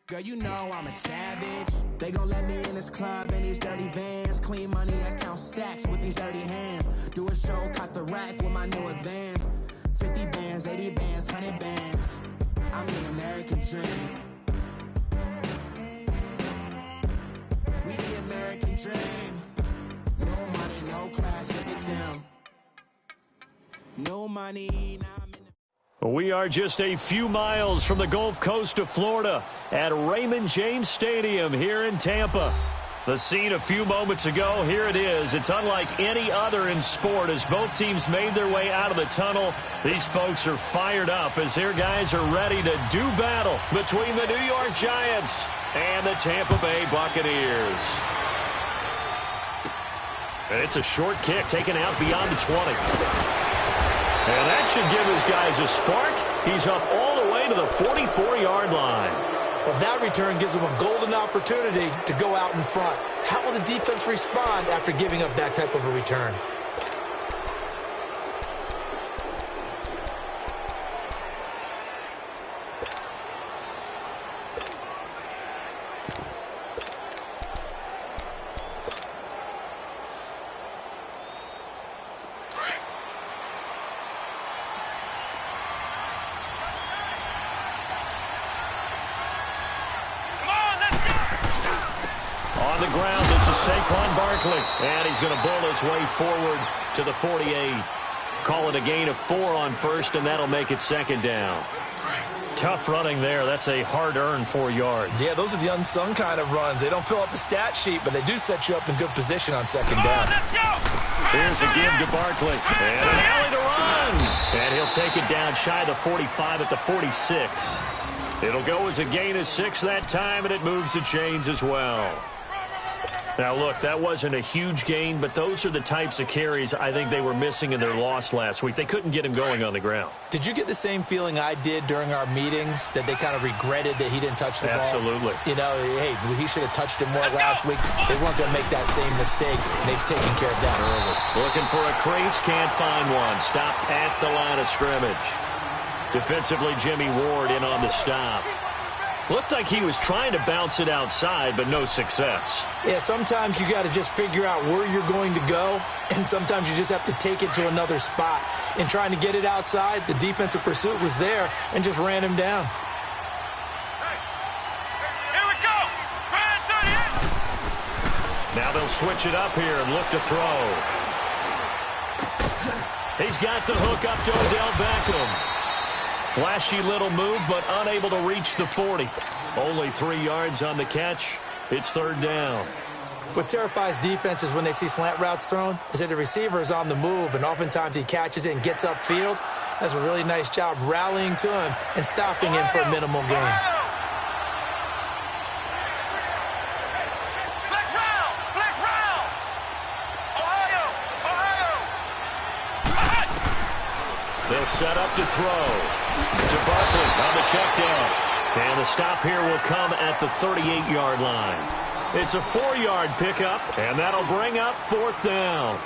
Girl, you know I'm a savage. They gon' let me in this club in these dirty vans. Clean money, I count stacks with these dirty hands. Do a show, caught the rack with my new advance. 50 bands, 80 bands, 100 bands. I'm the American dream. We the American dream. No money, no class, look at them. No money, now I'm in the... We are just a few miles from the Gulf Coast of Florida at Raymond James Stadium here in Tampa. The scene a few moments ago, here it is. It's unlike any other in sport as both teams made their way out of the tunnel. These folks are fired up as their guys are ready to do battle between the New York Giants and the Tampa Bay Buccaneers. And it's a short kick taken out beyond the 20. And that should give his guys a spark. He's up all the way to the 44-yard line. Well, that return gives them a golden opportunity to go out in front. How will the defense respond after giving up that type of a return? On the ground, this is Saquon Barkley. And he's going to bull his way forward to the 48. Call it a gain of 4 on first, and that'll make it second down. Tough running there. That's a hard-earned 4 yards. Yeah, those are the unsung kind of runs. They don't fill up the stat sheet, but they do set you up in good position on second down. Here's a give to Barkley. And an alley to run. And he'll take it down shy of the 45 at the 46. It'll go as a gain of 6 that time, and it moves the chains as well. Now, look, that wasn't a huge gain, but those are the types of carries I think they were missing in their loss last week. They couldn't get him going on the ground. Did you get the same feeling I did during our meetings, that they kind of regretted that he didn't touch the ball? Absolutely. You know, hey, he should have touched it more last week. They weren't going to make that same mistake, and they've taken care of that early. Looking for a crease, can't find one. Stopped at the line of scrimmage. Defensively, Jimmy Ward in on the stop. Looked like he was trying to bounce it outside, but no success. Yeah, sometimes you got to just figure out where you're going to go, and sometimes you just have to take it to another spot. In trying to get it outside, the defensive pursuit was there and just ran him down. Here we go! Now they'll switch it up here and look to throw. He's got the hook up to Odell Beckham. Flashy little move, but unable to reach the 40. Only 3 yards on the catch. It's third down. What terrifies defenses when they see slant routes thrown is that the receiver is on the move, and oftentimes he catches it and gets upfield. Does a really nice job rallying to him and stopping him for a minimal gain. They'll set up to throw. To Barkley on the check down. And the stop here will come at the 38-yard line. It's a 4-yard pickup, and that'll bring up fourth down.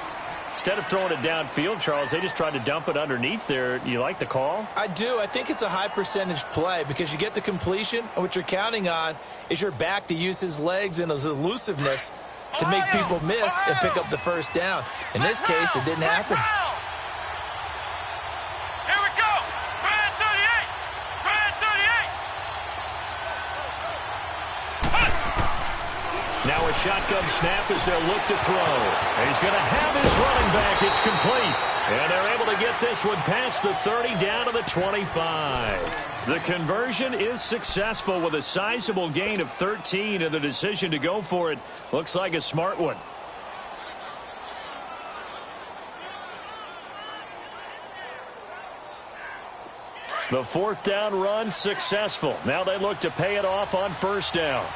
Instead of throwing it downfield, Charles, they just tried to dump it underneath there. You like the call? I do. I think it's a high-percentage play because you get the completion, and what you're counting on is your back to use his legs and his elusiveness to make people miss and pick up the first down. In this case, it didn't happen. Now a shotgun snap as they'll look to throw. And he's going to have his running back. It's complete. And they're able to get this one past the 30 down to the 25. The conversion is successful with a sizable gain of 13, and the decision to go for it looks like a smart one. The fourth down run successful. Now they look to pay it off on first down.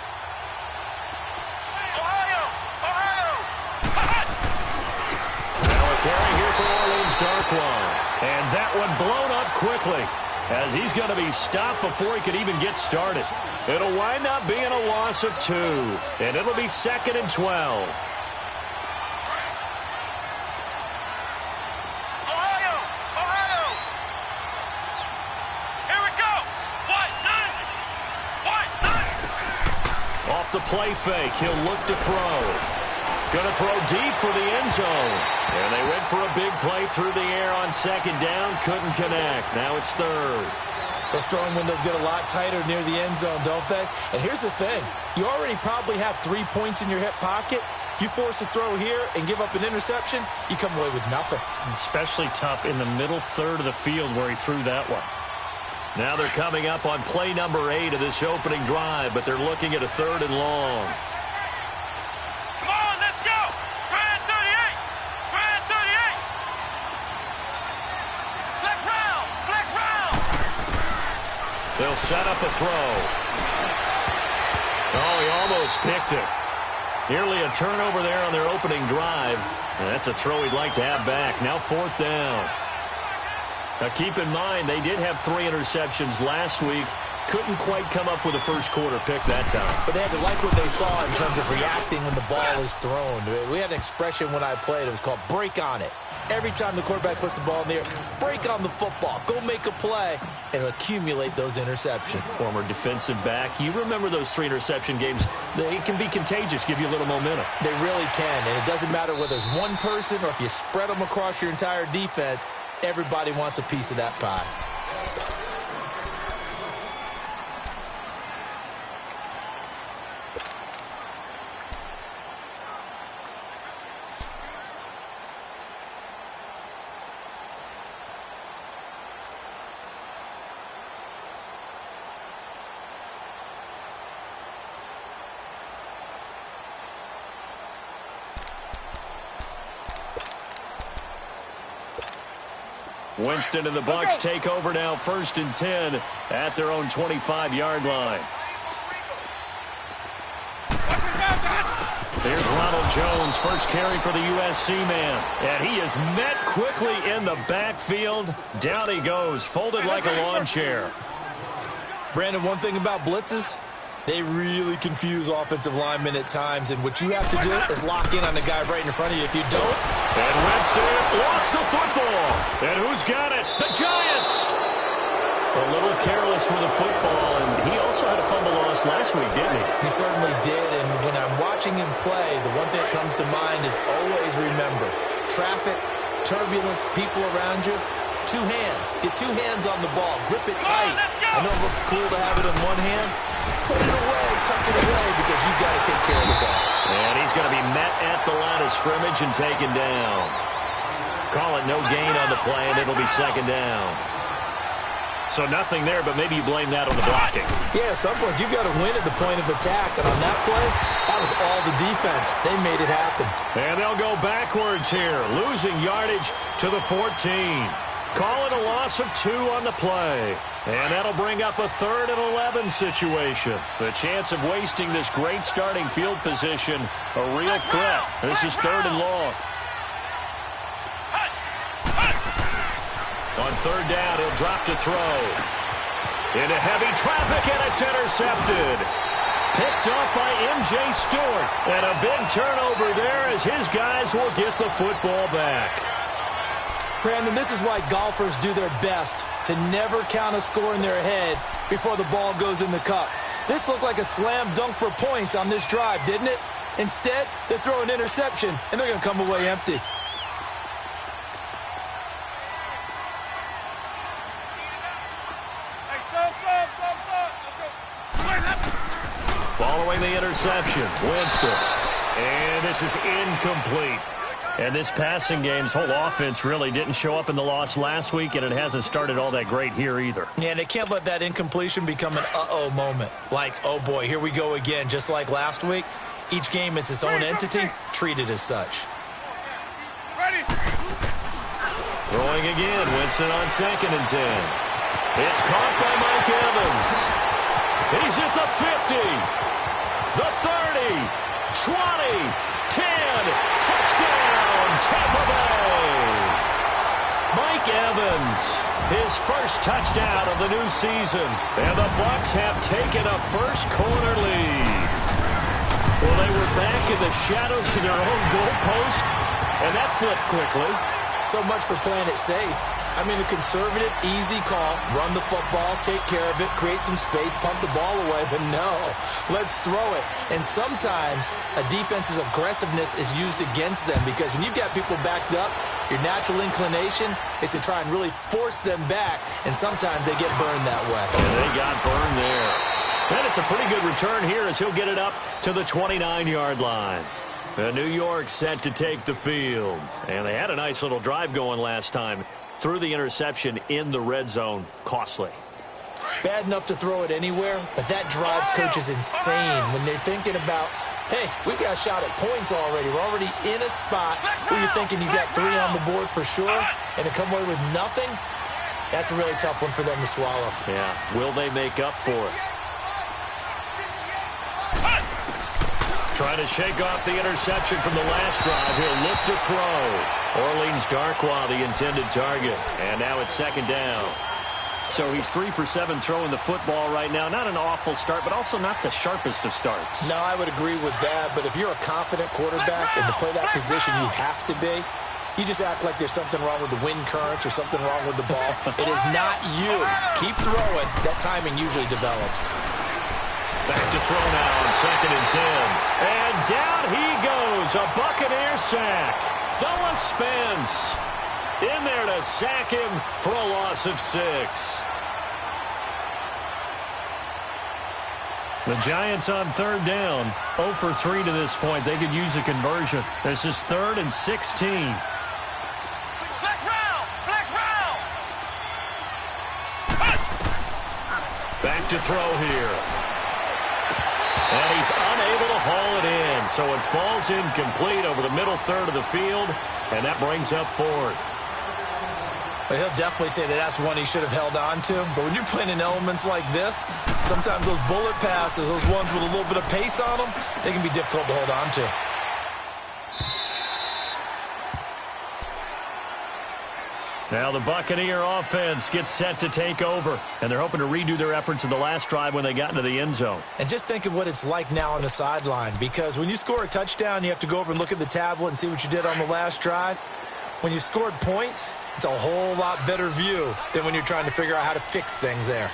Carry here for Orleans Darkwan. And that one blown up quickly as he's going to be stopped before he could even get started. It'll wind up being a loss of 2. And it'll be 2nd and 12. off the play fake. He'll look to throw. Going to throw deep for the end zone. And they went for a big play through the air on second down. Couldn't connect. Now it's third. Those throwing windows get a lot tighter near the end zone, don't they? And here's the thing. You already probably have 3 points in your hip pocket. You force a throw here and give up an interception, you come away with nothing. Especially tough in the middle third of the field where he threw that one. Now they're coming up on play number 8 of this opening drive, but they're looking at a 3rd and long. Come on, let's go! Try and 38! Try and 38! Flex round! Flex round! They'll set up a throw. Oh, he almost picked it. Nearly a turnover there on their opening drive. And that's a throw he'd like to have back. Now 4th down. Now keep in mind, they did have 3 interceptions last week. Couldn't quite come up with a first quarter pick that time. But they had to like what they saw in terms of reacting when the ball is thrown. We had an expression when I played. It was called break on it. Every time the quarterback puts the ball in the air, break on the football. Go make a play and accumulate those interceptions. Former defensive back. You remember those 3 interception games. They can be contagious, give you a little momentum. They really can. And it doesn't matter whether it's one person or if you spread them across your entire defense. Everybody wants a piece of that pie. Winston and the Bucs take over now, 1st and 10 at their own 25-yard line. Here's Ronald Jones, first carry for the USC man. And he is met quickly in the backfield. Down he goes, folded like a lawn chair. Brandon, one thing about blitzes, they really confuse offensive linemen at times, and what you have to do is lock in on the guy right in front of you. If you don't... And Winston lost the football. And who's got it? The Giants! A little careless with the football, and he also had a fumble loss last week, didn't he? He certainly did, and when I'm watching him play, the one thing that comes to mind is always remember, traffic, turbulence, people around you, 2 hands. Get 2 hands on the ball. Grip it tight. I know it looks cool to have it in one hand. Put it away, tuck it away, because you've got to take care of the ball. And he's going to be met at the line of scrimmage and taken down. Call it no gain on the play, and it'll be 2nd down. So nothing there, but maybe you blame that on the blocking. Yeah, at some point, you've got to win at the point of attack. And on that play, that was all the defense. They made it happen. And they'll go backwards here, losing yardage to the 14. Call it a loss of 2 on the play. And that'll bring up a 3rd and 11 situation. The chance of wasting this great starting field position, a real threat. This is 3rd and long. On 3rd down, he'll drop to throw. Into heavy traffic, and it's intercepted. Picked up by M.J. Stewart. And a big turnover there as his guys will get the football back. Brandon, this is why golfers do their best to never count a score in their head before the ball goes in the cup. This looked like a slam dunk for points on this drive, didn't it? Instead, they throw an interception, and they're going to come away empty. Following the interception, Winston. And this is incomplete. And this passing game's whole offense really didn't show up in the loss last week, and it hasn't started all that great here either. Yeah, and they can't let that incompletion become an uh-oh moment. Like, oh boy, here we go again, just like last week. Each game is its own entity, treated as such. Ready. Throwing again, Winston on 2nd and 10. It's caught by Mike Evans. He's at the 50, the 30, 20, 10, touchdown, Tampa Bay. Mike Evans, his first touchdown of the new season, and the Bucs have taken a first quarter lead. Well, they were back in the shadows of their own goalpost, and that flipped quickly. So much for playing it safe. I mean, a conservative, easy call. Run the football, take care of it, create some space, pump the ball away. But no, let's throw it. And sometimes a defense's aggressiveness is used against them because when you've got people backed up, your natural inclination is to try and really force them back, and sometimes they get burned that way. And they got burned there. And it's a pretty good return here as he'll get it up to the 29-yard line. New York set to take the field. And they had a nice little drive going last time. Threw the interception in the red zone. Costly. Bad enough to throw it anywhere, but that drives coaches insane when they're thinking about, hey, we've got a shot at points already. We're already in a spot where you're thinking you got 3 on the board for sure, and to come away with nothing, that's a really tough one for them to swallow. Yeah, will they make up for it? Trying to shake off the interception from the last drive. He'll look to throw. Orleans Darkwa, the intended target. And now it's second down. So he's 3 for 7 throwing the football right now. Not an awful start, but also not the sharpest of starts. No, I would agree with that. But if you're a confident quarterback and to play that position, you have to be. You just act like there's something wrong with the wind currents or something wrong with the ball. It is not you. Keep throwing. That timing usually develops. Back to throw now on 2nd and 10. And down he goes. A Buccaneer sack. Noah Spence in there to sack him for a loss of 6. The Giants on 3rd down. 0 for 3 to this point. They could use a conversion. This is 3rd and 16. Flex round! Flex round! Back to throw here. And he's unable to haul it in. So it falls incomplete over the middle third of the field. And that brings up 4th. But he'll definitely say that that's one he should have held on to. But when you're playing in elements like this, sometimes those bullet passes, those ones with a little bit of pace on them, they can be difficult to hold on to. Now the Buccaneer offense gets set to take over, and they're hoping to redo their efforts in the last drive when they got into the end zone. And just think of what it's like now on the sideline, because when you score a touchdown, you have to go over and look at the tablet and see what you did on the last drive. When you scored points, it's a whole lot better view than when you're trying to figure out how to fix things there.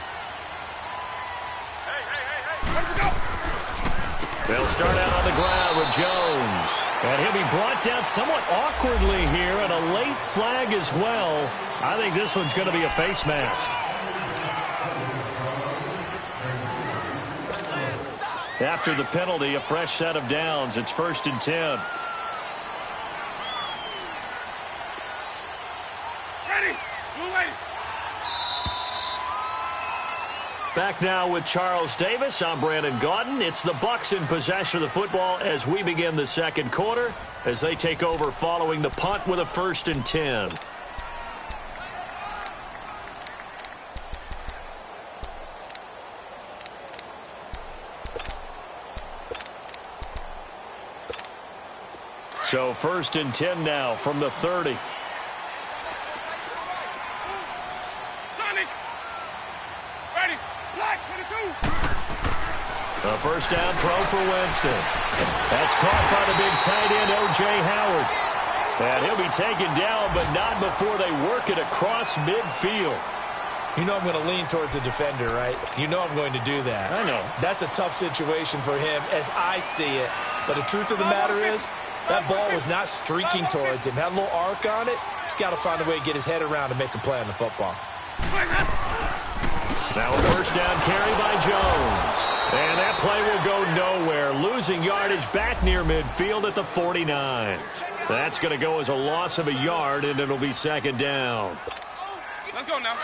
They'll start out on the ground with Jones. And he'll be brought down somewhat awkwardly here, and a late flag as well. I think this one's going to be a face mask. After the penalty, a fresh set of downs. It's 1st and 10. Back now with Charles Davis. I'm Brandon Gaudin. It's the Bucs in possession of the football as we begin the second quarter, as they take over following the punt with a 1st and 10. So 1st and 10 now from the 30. A first down throw for Winston. That's caught by the big tight end, O.J. Howard. And he'll be taken down, but not before they work it across midfield. You know I'm going to lean towards the defender, right? You know I'm going to do that. I know. That's a tough situation for him as I see it. But the truth of the matter is, that ball was not streaking towards him. Had a little arc on it. He's got to find a way to get his head around and make a play on the football. Now a first down carry by Jones. And that play will go nowhere. Losing yardage back near midfield at the 49. That's going to go as a loss of a yard, and it'll be 2nd down. Let's go now.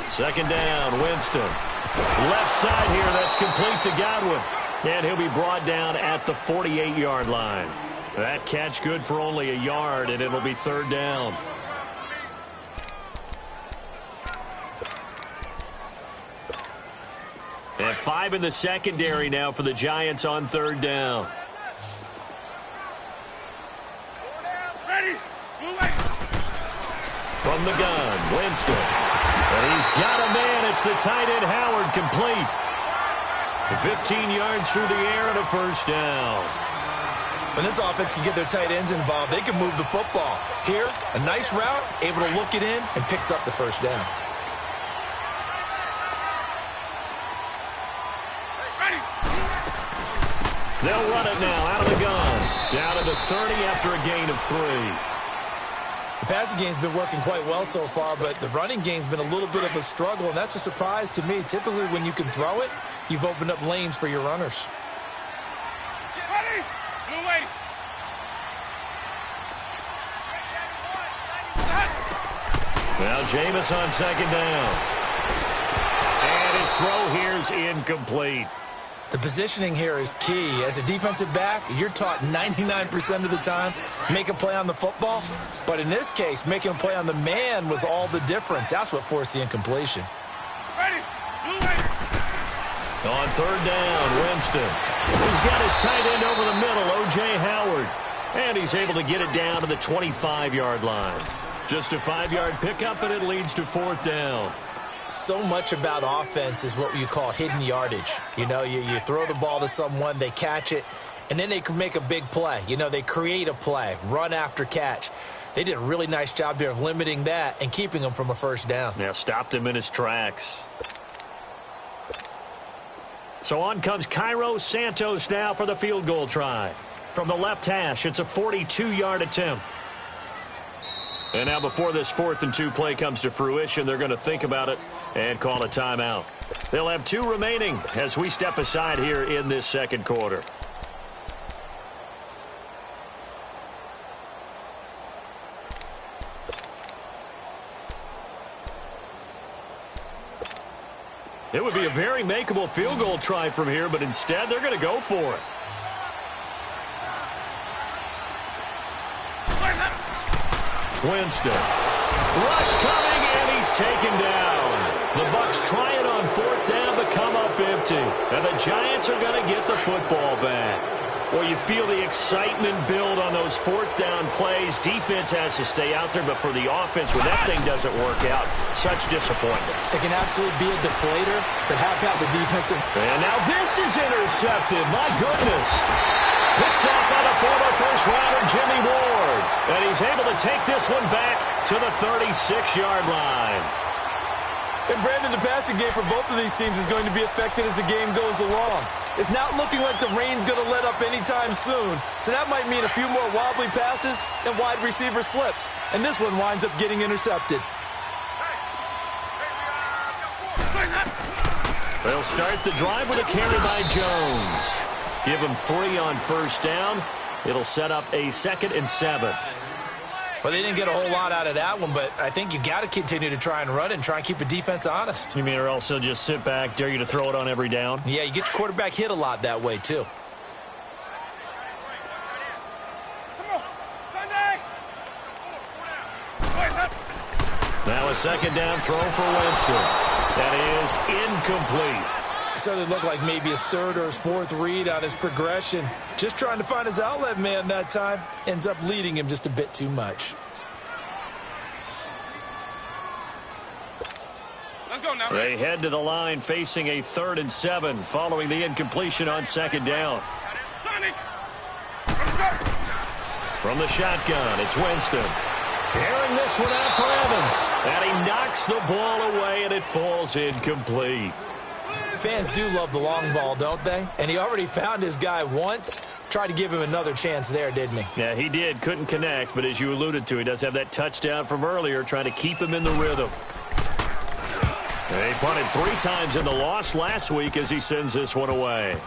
Second down, Winston. Left side here, that's complete to Godwin. And he'll be brought down at the 48-yard line. That catch good for only a yard, and it'll be 3rd down. And 5 in the secondary now for the Giants on 3rd down. Ready. From the gun, Winston. And he's got a man. It's the tight end, Howard, complete. 15 yards through the air and a first down. When this offense can get their tight ends involved, they can move the football. Here, a nice route, able to look it in, and picks up the first down. Ready. They'll run it now out of the gun. Down to the 30 after a gain of 3. The passing game's been working quite well so far, but the running game's been a little bit of a struggle, and that's a surprise to me. Typically, when you can throw it, you've opened up lanes for your runners. Ready. Blue way. Now Jameis on second down. And his throw here's incomplete. The positioning here is key. As a defensive back, you're taught 99% of the time, make a play on the football. But in this case, making a play on the man was all the difference. That's what forced the incompletion. Ready. Blue way. On third down, Winston. He's got his tight end over the middle, O.J. Howard. And he's able to get it down to the 25-yard line. Just a 5-yard pickup, and it leads to fourth down. So much about offense is what you call hidden yardage. You know, you throw the ball to someone, they catch it, and then they can make a big play. You know, they create a play, run after catch. They did a really nice job there of limiting that and keeping him from a first down. Now stopped him in his tracks. So on comes Cairo Santos now for the field goal try. From the left hash, it's a 42-yard attempt. And now before this 4th and 2 play comes to fruition, they're going to think about it and call a timeout. They'll have 2 remaining as we step aside here in this second quarter. It would be a very makeable field goal try from here, but instead they're going to go for it. Winston. Rush coming, and he's taken down. The Bucs try it on 4th down, but come up empty. And the Giants are going to get the football back. Well, you feel the excitement build on those 4th down plays. Defense has to stay out there, but for the offense, when that thing doesn't work out, such disappointment. It can absolutely be a deflator, but have to have the defensive. And now this is intercepted. My goodness. Picked off by the former first-rounder Jimmy Ward. And he's able to take this one back to the 36-yard line. And Brandon, the passing game for both of these teams is going to be affected as the game goes along. It's not looking like the rain's going to let up anytime soon. So that might mean a few more wobbly passes and wide receiver slips. And this one winds up getting intercepted. They'll start the drive with a carry by Jones. Give him 3 on first down. It'll set up a 2nd and 7. Well, they didn't get a whole lot out of that one, but I think you got to continue to try and run and try and keep the defense honest. You mean or also just sit back, dare you to throw it on every down? Yeah, you get your quarterback hit a lot that way, too. Now a 2nd down throw for Winston. That is incomplete. Certainly looked like maybe his 3rd or his 4th read on his progression. Just trying to find his outlet man that time. Ends up leading him just a bit too much. Let's go now. They head to the line facing a 3rd and 7 following the incompletion on 2nd down. From the shotgun, it's Winston. Airing this one out for Evans. And he knocks the ball away, and it falls incomplete. Fans do love the long ball, don't they? And he already found his guy once. Tried to give him another chance there, didn't he? Yeah, he did. Couldn't connect, but as you alluded to, he does have that touchdown from earlier, trying to keep him in the rhythm. They punted 3 times in the loss last week as he sends this one away.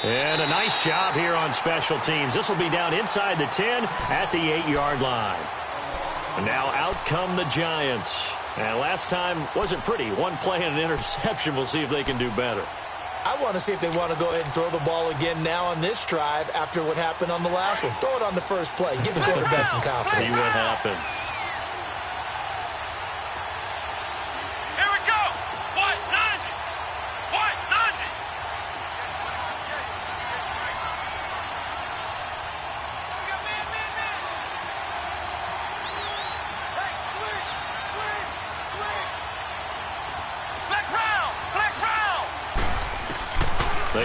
And a nice job here on special teams. This will be down inside the 10 at the 8-yard line. And now out come the Giants. And last time wasn't pretty. 1 play and an interception. We'll see if they can do better. I want to see if they want to go ahead and throw the ball again now on this drive after what happened on the last one. Throw it on the first play. Give the quarterback some confidence. See what happens. Here we go. What? 90. What? 90. Let's round.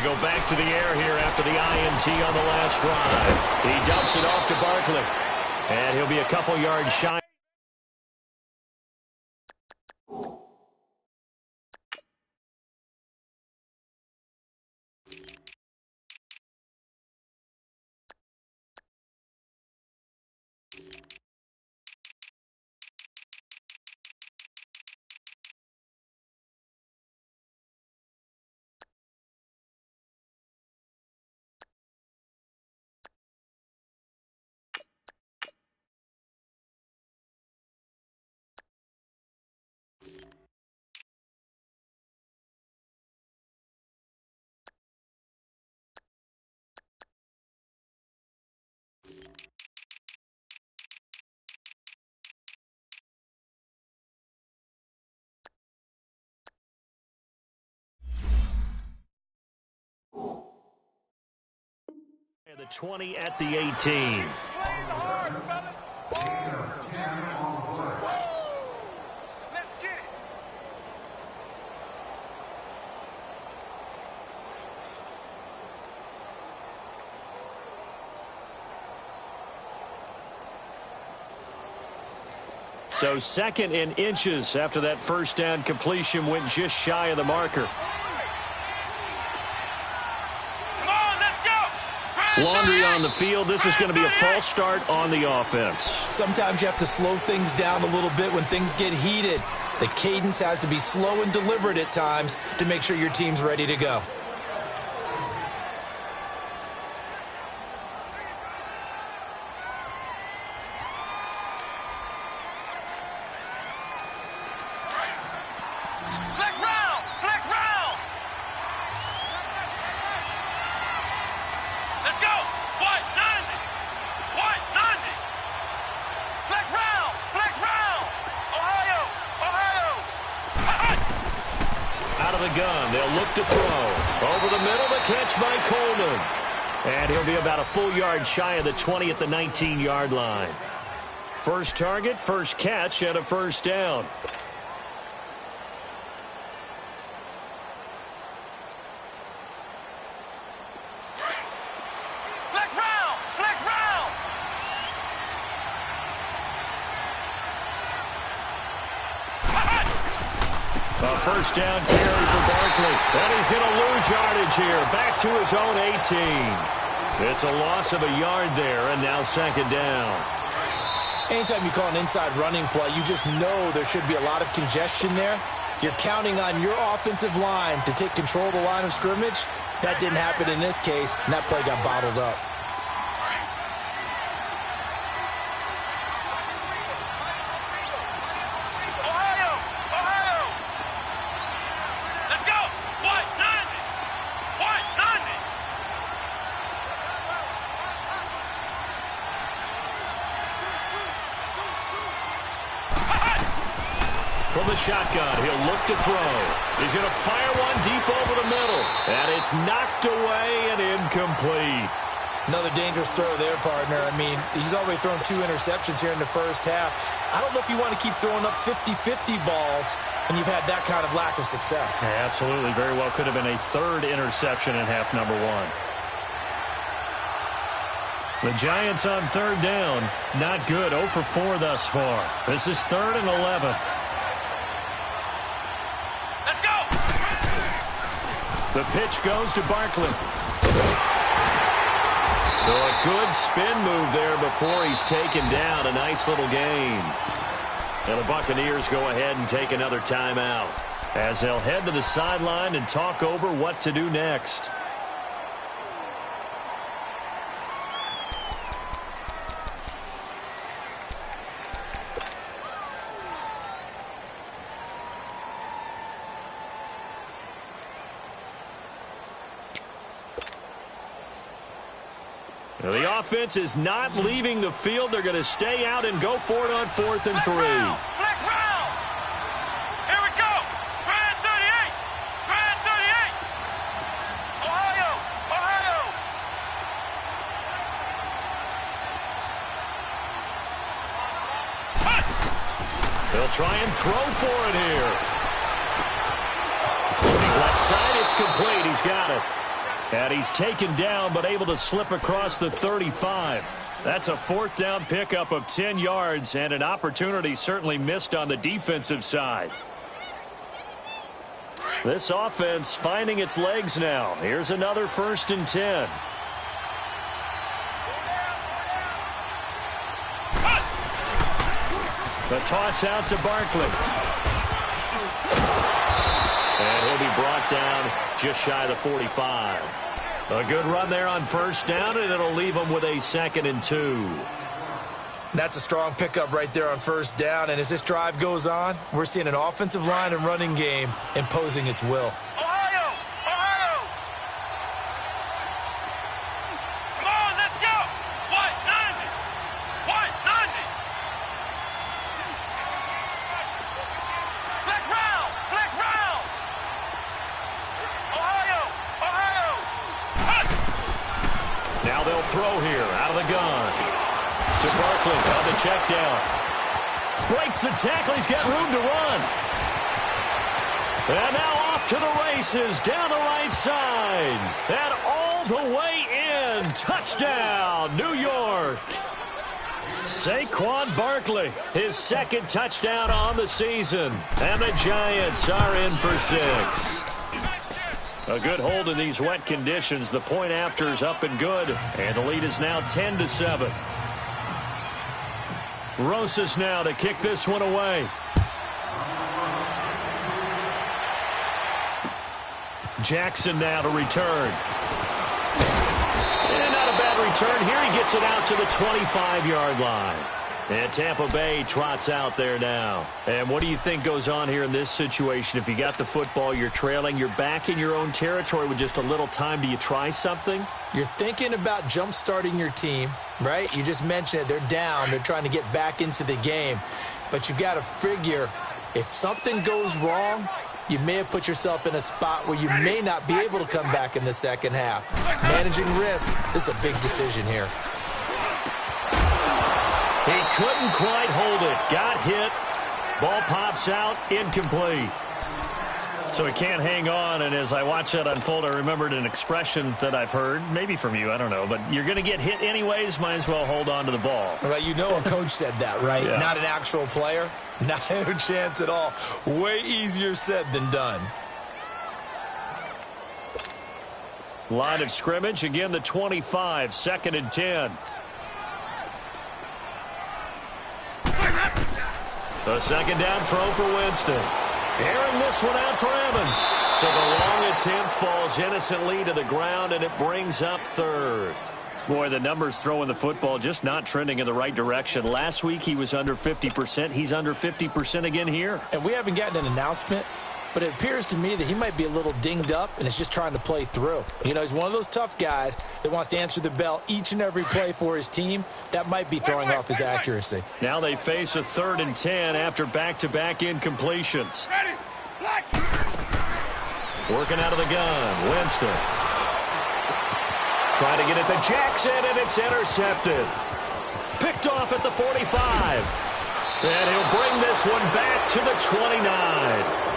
They go back to the air here after the INT on the last drive. He dumps it off to Barkley. And he'll be a couple yards shy. And the 20 at the 18. So second in inches after that first down completion went just shy of the marker. Laundry on the field. This is going to be a false start on the offense. Sometimes you have to slow things down a little bit when things get heated. The cadence has to be slow and deliberate at times to make sure your team's ready to go. Shy of the 20 at the 19-yard line. First target, first catch, and a first down. Flex round! Flex round! A first down carry for Barkley. And he's going to lose yardage here. Back to his own 18. It's a loss of a yard there, and now second down. Anytime you call an inside running play, you just know there should be a lot of congestion there. You're counting on your offensive line to take control of the line of scrimmage. That didn't happen in this case, and that play got bottled up. From the shotgun, he'll look to throw. He's going to fire one deep over the middle. And it's knocked away and incomplete. Another dangerous throw there, partner. I mean, he's already thrown 2 interceptions here in the first half. I don't know if you want to keep throwing up 50-50 balls and you've had that kind of lack of success. Absolutely. Very well could have been a third interception in half number 1. The Giants on third down. Not good. 0 for 4 thus far. This is 3rd and 11. The pitch goes to Barkley. So a good spin move there before he's taken down. A nice little gain. And the Buccaneers go ahead and take another timeout as they'll head to the sideline and talk over what to do next. The offense is not leaving the field. They're going to stay out and go for it on 4th and 3. Flex round! Here we go! Try 38! Try 38! Ohio! Ohio! They'll try and throw for it here. Left side, it's complete. He's got it. And he's taken down but able to slip across the 35. That's a 4th down pickup of 10 yards and an opportunity certainly missed on the defensive side. This offense finding its legs now. Here's another 1st and 10. The toss out to Barkley. And he'll be brought down just shy of the 45. A good run there on 1st down, and it'll leave them with a 2nd and 2. That's a strong pickup right there on 1st down, and as this drive goes on, we're seeing an offensive line and running game imposing its will. Ohio! Ohio! Come on, let's go! White 90! White 90! Flex round! Flex round! Ohio! Ohio! Hut! Now they'll throw here out of the gun. To Barkley on the check down. Breaks the tackle. He's got room to run. And now off to the races down the right side. And all the way in. Touchdown, New York. Saquon Barkley, his 2nd touchdown on the season. And the Giants are in for 6. A good hold in these wet conditions. The point after is up and good. And the lead is now 10-7. Rosas now to kick this one away. Jackson now to return. And not a bad return here. He gets it out to the 25-yard line. And Tampa Bay trots out there now. And what do you think goes on here in this situation? If you got the football, you're trailing, you're back in your own territory with just a little time. Do you try something? You're thinking about jump-starting your team, right? You just mentioned it. They're down. They're trying to get back into the game. But you've got to figure if something goes wrong, you may have put yourself in a spot where you may not be able to come back in the second half. Managing risk, this is a big decision here. He couldn't quite hold it. Got hit. Ball pops out. Incomplete. So he can't hang on, and as I watch that unfold, I remembered an expression that I've heard, maybe from you, I don't know, but you're going to get hit anyways, might as well hold on to the ball. Well, you know a coach said that, right? Yeah. Not an actual player. Not a chance at all. Way easier said than done. Line of scrimmage, again the 25, 2nd and 10. The 2nd down throw for Winston. Airing this one out for Evans. So the long attempt falls innocently to the ground, and it brings up 3rd. Boy, the numbers throwing the football just not trending in the right direction. Last week he was under 50%. He's under 50% again here. And we haven't gotten an announcement, but it appears to me that he might be a little dinged up and is just trying to play through. You know, he's one of those tough guys that wants to answer the bell each and every play for his team. That might be throwing off his accuracy. Now they face a 3rd and 10 after back-to-back incompletions. Working out of the gun, Winston. Trying to get it to Jackson, and it's intercepted. Picked off at the 45. And he'll bring this one back to the 29.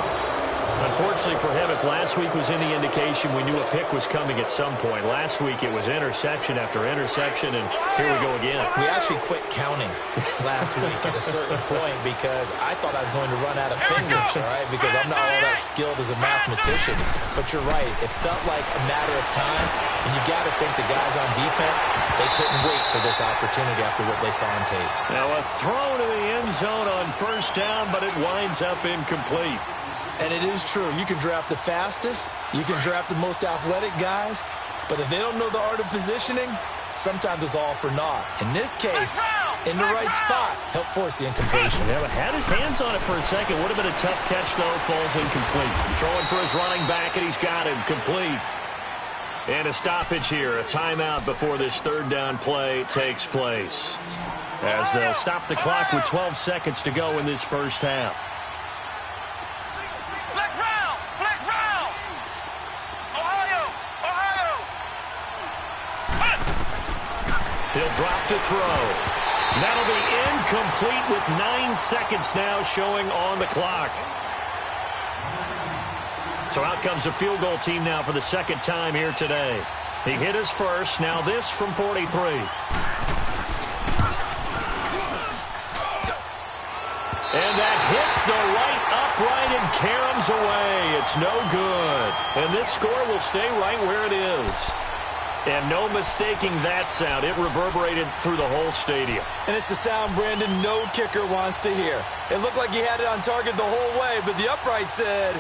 Unfortunately for him, if last week was any indication, we knew a pick was coming at some point. Last week it was interception after interception, and here we go again. We actually quit counting last week at a certain point because I thought I was going to run out of fingers, all right, because I'm not all that skilled as a mathematician. But you're right. It felt like a matter of time, and you got to think the guys on defense, they couldn't wait for this opportunity after what they saw on tape. Now a throw to the end zone on 1st down, but it winds up incomplete. And it is true. You can draft the fastest. You can draft the most athletic guys. But if they don't know the art of positioning, sometimes it's all for naught. In this case, in the right spot, helped force the incompletion. Yeah, but had his hands on it for a second. Would have been a tough catch, though. Falls incomplete. Throwing for his running back, and he's got him complete. And a stoppage here. A timeout before this 3rd down play takes place. As they'll stop the clock with 12 seconds to go in this first half. He'll drop to throw. That'll be incomplete with 9 seconds now showing on the clock. So out comes a field goal team now for the second time here today. He hit his first. Now this from 43. And that hits the right upright and caroms away. It's no good. And this score will stay right where it is. And no mistaking that sound. It reverberated through the whole stadium. And it's the sound Brandon no kicker wants to hear. It looked like he had it on target the whole way, but the upright said,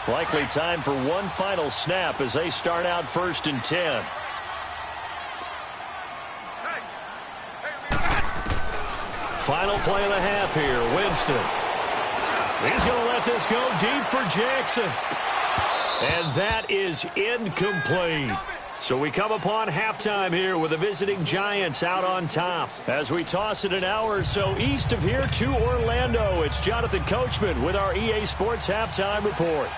Likely time for one final snap as they start out 1st and 10. Final play of the half here. Winston. He's going to let this go deep for Jackson. And that is incomplete. So we come upon halftime here with the visiting Giants out on top. As we toss it an hour or so east of here to Orlando, it's Jonathan Coachman with our EA Sports Halftime Report.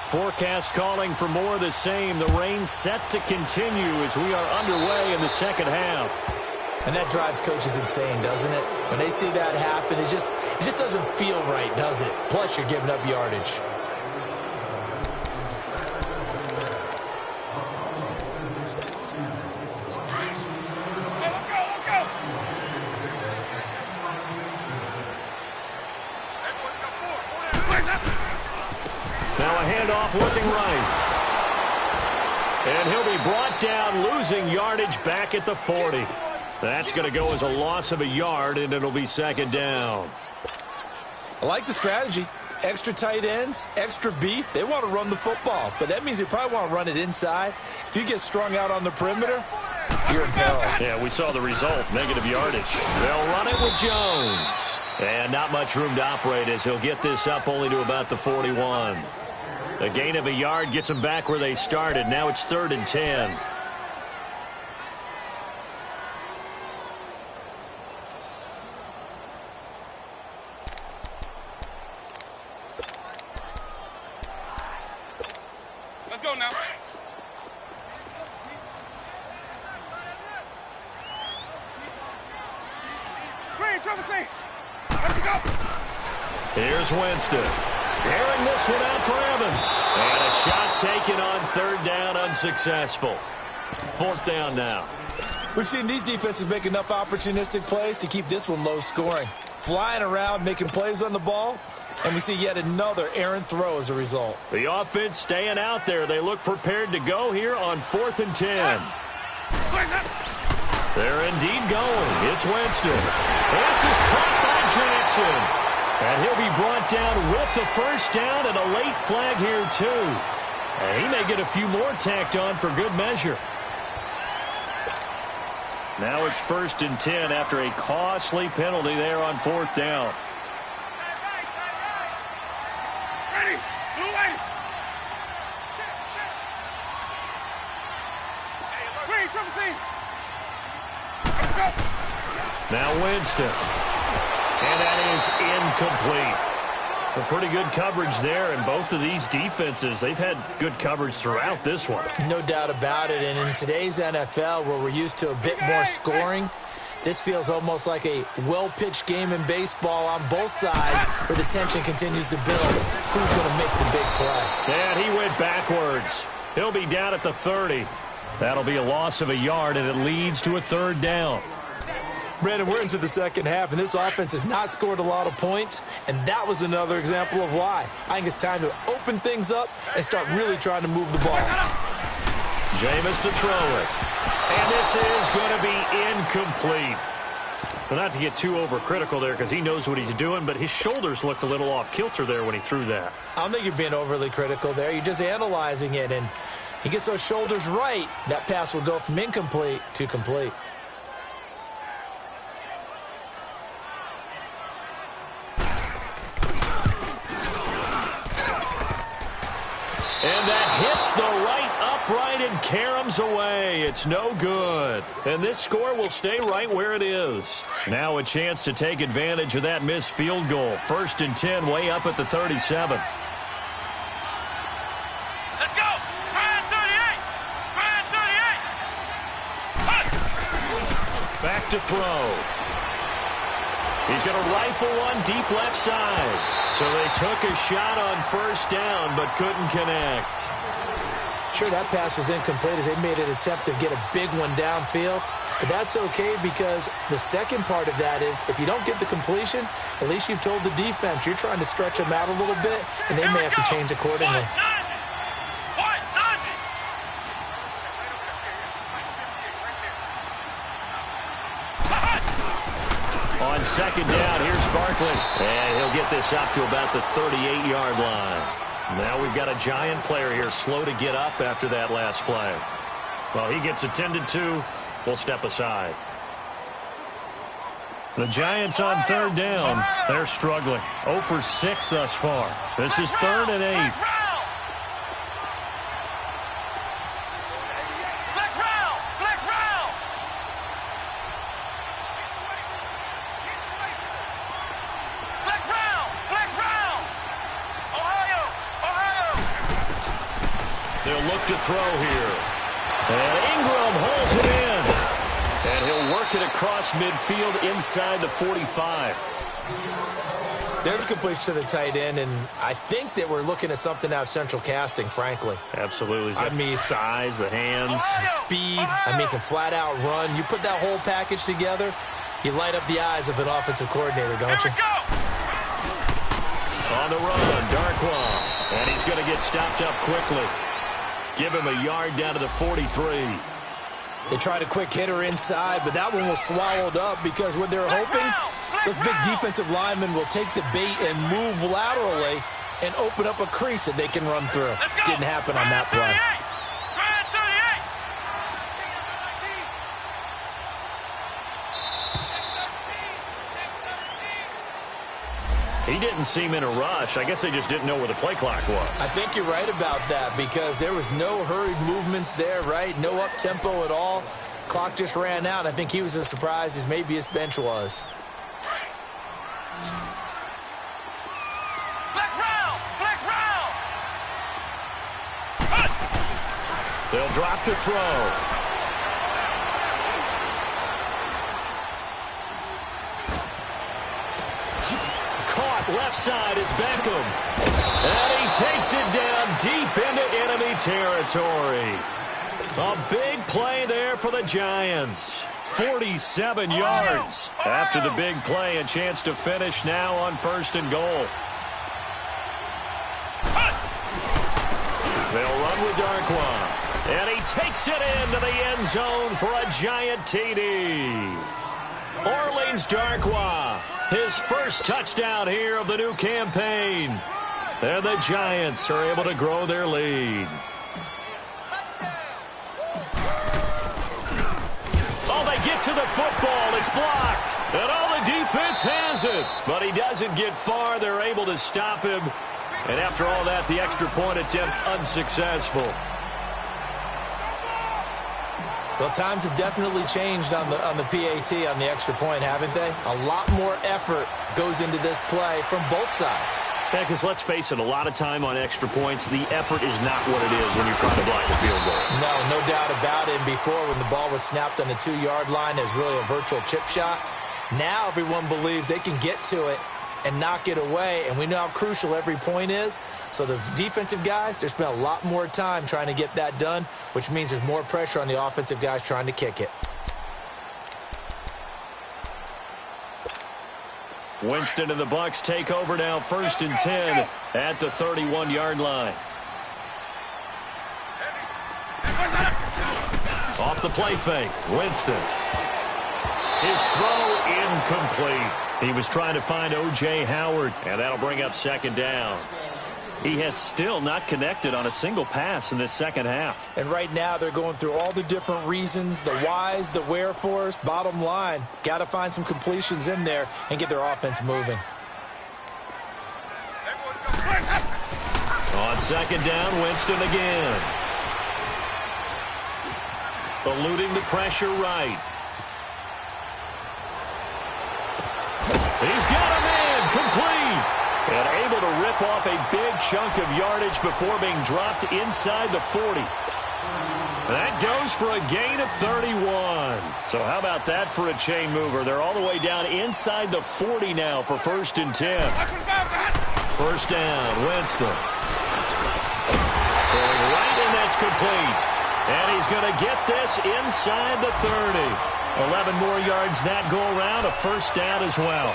Forecast calling for more of the same. The rain set to continue as we are underway in the second half. And that drives coaches insane, doesn't it? When they see that happen, it just doesn't feel right, does it? Plus, you're giving up yardage. Now a handoff looking right. And he'll be brought down, losing yardage back at the 40. That's going to go as a loss of a yard, and it'll be second down. I like the strategy. Extra tight ends, extra beef. They want to run the football, but that means they probably want to run it inside. If you get strung out on the perimeter, you're in peril. Yeah, we saw the result, negative yardage. They'll run it with Jones. And not much room to operate as he'll get this up only to about the 41. A gain of a yard gets them back where they started. Now it's 3rd and 10. Let's go now. Green, trouble scene. Let's go. Here's Winston. Airing this one out for Evans. And a shot taken on 3rd down, unsuccessful. 4th down now. We've seen these defenses make enough opportunistic plays to keep this one low scoring. Flying around, making plays on the ball, and we see yet another errant throw as a result. The offense staying out there. They look prepared to go here on 4th and 10. They're indeed going. It's Winston. This is caught by Jackson. And he'll be brought down with the first down and a late flag here, too. And he may get a few more tacked on for good measure. Now it's 1st and 10 after a costly penalty there on 4th down. Ready. Blue lady. Green, trouble scene. Let's go. Now Winston. And that is incomplete. A pretty good coverage there, and both of these defenses, they've had good coverage throughout this one. No doubt about it, and in today's NFL, where we're used to a bit more scoring, this feels almost like a well-pitched game in baseball on both sides where the tension continues to build. Who's going to make the big play? And he went backwards. He'll be down at the 30. That'll be a loss of a yard, and it leads to a 3rd down. Brandon, we're into the second half, and this offense has not scored a lot of points, and that was another example of why. I think it's time to open things up and start really trying to move the ball. Jameis to throw it. And this is going to be incomplete. Well, not to get too overcritical there because he knows what he's doing, but his shoulders looked a little off kilter there when he threw that. I don't think you're being overly critical there. You're just analyzing it, and he gets those shoulders right. That pass will go from incomplete to complete. And that hits the right upright and caroms away. It's no good. And this score will stay right where it is. Now a chance to take advantage of that missed field goal. 1st and 10, way up at the 37. Let's go. Try 38. Try 38. Back to throw. He's going to rifle one deep left side. So they took a shot on 1st down but couldn't connect. Sure, that pass was incomplete as they made an attempt to get a big one downfield. But that's okay because the second part of that is if you don't get the completion, at least you've told the defense you're trying to stretch them out a little bit, and they may have to change accordingly. On 2nd down, here's Barkley. And he'll get this up to about the 38-yard line. Now we've got a Giant player here slow to get up after that last play. Well, he gets attended to. We'll step aside. The Giants on 3rd down. They're struggling. 0 for 6 thus far. This is 3rd and 8. They'll look to throw here. And Ingram holds it in. And he'll work it across midfield inside the 45. There's a completion to the tight end, and I think that we're looking at something out of Central Casting, frankly. Absolutely. I mean, size, the hands. Speed. I mean, can flat out run. You put that whole package together, you light up the eyes of an offensive coordinator, don't you? On the run, Darkwa. And he's going to get stopped up quickly. Give him a yard down to the 43. They tried a quick hitter inside, but that one was swallowed up because what they're hoping, those big defensive linemen will take the bait and move laterally and open up a crease that they can run through. Didn't happen on that play. He didn't seem in a rush. I guess they just didn't know where the play clock was. I think you're right about that because there was no hurried movements there, right? No up-tempo at all. Clock just ran out. I think he was as surprised as maybe his bench was. They'll drop to throw. Left side, it's Beckham. And he takes it down deep into enemy territory. A big play there for the Giants. 47 yards. After the big play, a chance to finish now on 1st and goal. They'll run with Darkwa. And he takes it into the end zone for a Giant TD. Orleans Darkwa. His first touchdown here of the new campaign. And the Giants are able to grow their lead. Oh, they get to the football. It's blocked. And all the defense has it. But he doesn't get far. They're able to stop him. And after all that, the extra point attempt unsuccessful. Well, times have definitely changed on the PAT, on the extra point, haven't they? A lot more effort goes into this play from both sides. Yeah, because let's face it, a lot of time on extra points, the effort is not what it is when you're trying to block a field goal. No doubt about it. And before, when the ball was snapped on the 2-yard line, there's really a virtual chip shot. Now everyone believes they can get to it and knock it away, and we know how crucial every point is. So the defensive guys, they spent a lot more time trying to get that done, which means there's more pressure on the offensive guys trying to kick it. Winston and the Bucs take over now, 1st and 10 at the 31-yard line. Off the play fake, Winston. His throw incomplete. He was trying to find O.J. Howard, and that'll bring up 2nd down. He has still not connected on a single pass in this second half. And right now they're going through all the different reasons, the whys, the wherefores. Bottom line, got to find some completions in there and get their offense moving. On On second down, Winston again. Eluding the pressure right. He's got a man, complete. And able to rip off a big chunk of yardage before being dropped inside the 40. That goes for a gain of 31. So how about that for a chain mover? They're all the way down inside the 40 now for 1st and 10. First down, Winston. Throwing right, and that's complete. And he's going to get this inside the 30. 11 more yards that go around, a first down as well.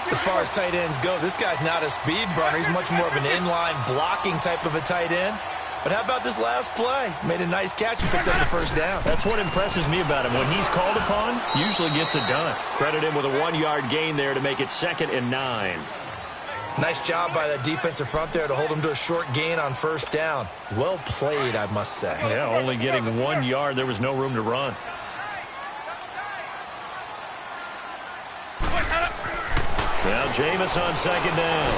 As far as tight ends go, this guy's not a speed burner. He's much more of an inline blocking type of a tight end. But how about this last play? Made a nice catch and picked up the first down. That's what impresses me about him. When he's called upon, usually gets it done. Credit him with a 1-yard gain there to make it 2nd and 9. Nice job by that defensive front there to hold him to a short gain on first down. Well played, I must say. Yeah, only getting 1 yard. There was no room to run. Now Jameis on second down.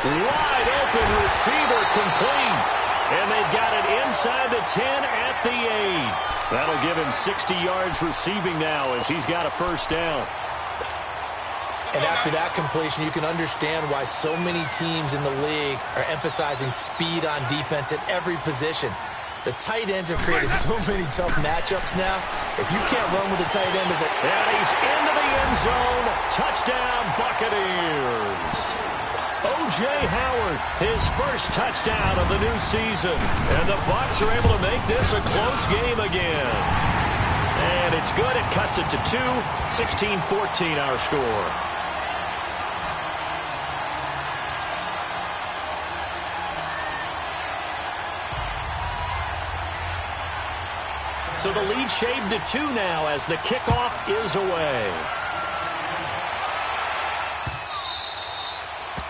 Wide open receiver complete. And they've got it inside the 10 at the 8. That'll give him 60 yards receiving now as he's got a first down. And after that completion, you can understand why so many teams in the league are emphasizing speed on defense at every position. The tight ends have created so many tough matchups now. If you can't run with the tight end, and he's into the end zone. Touchdown, Buccaneers. O.J. Howard, his first touchdown of the new season. And the Bucs are able to make this a close game again. And it's good. It cuts it to 2. 16-14 our score. So the lead shaved to 2 now as the kickoff is away.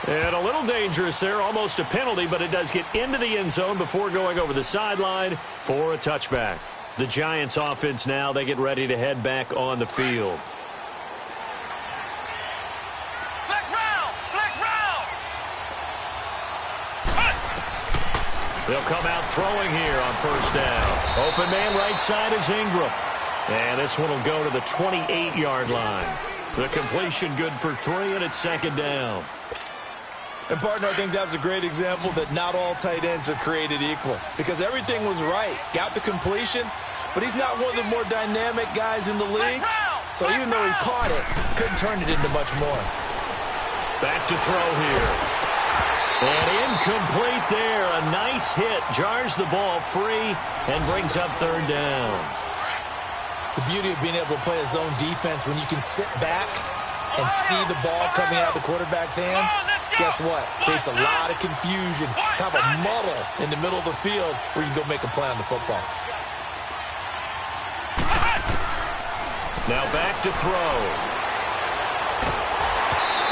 And a little dangerous there, almost a penalty, but it does get into the end zone before going over the sideline for a touchback. The Giants offense now, they get ready to head back on the field. They'll come out throwing here on first down. Open man right side is Ingram. And this one will go to the 28-yard line. The completion good for 3, and it's second down. And, partner, I think that was a great example that not all tight ends are created equal. Because everything was right. Got the completion, but he's not one of the more dynamic guys in the league. So even though he caught it, couldn't turn it into much more. Back to throw here. And incomplete there. A nice hit. Jars the ball free and brings up third down. The beauty of being able to play a zone defense when you can sit back and see the ball coming out of the quarterback's hands, guess what? Creates a lot of confusion, kind of a muddle in the middle of the field where you can go make a play on the football. Now back to throw.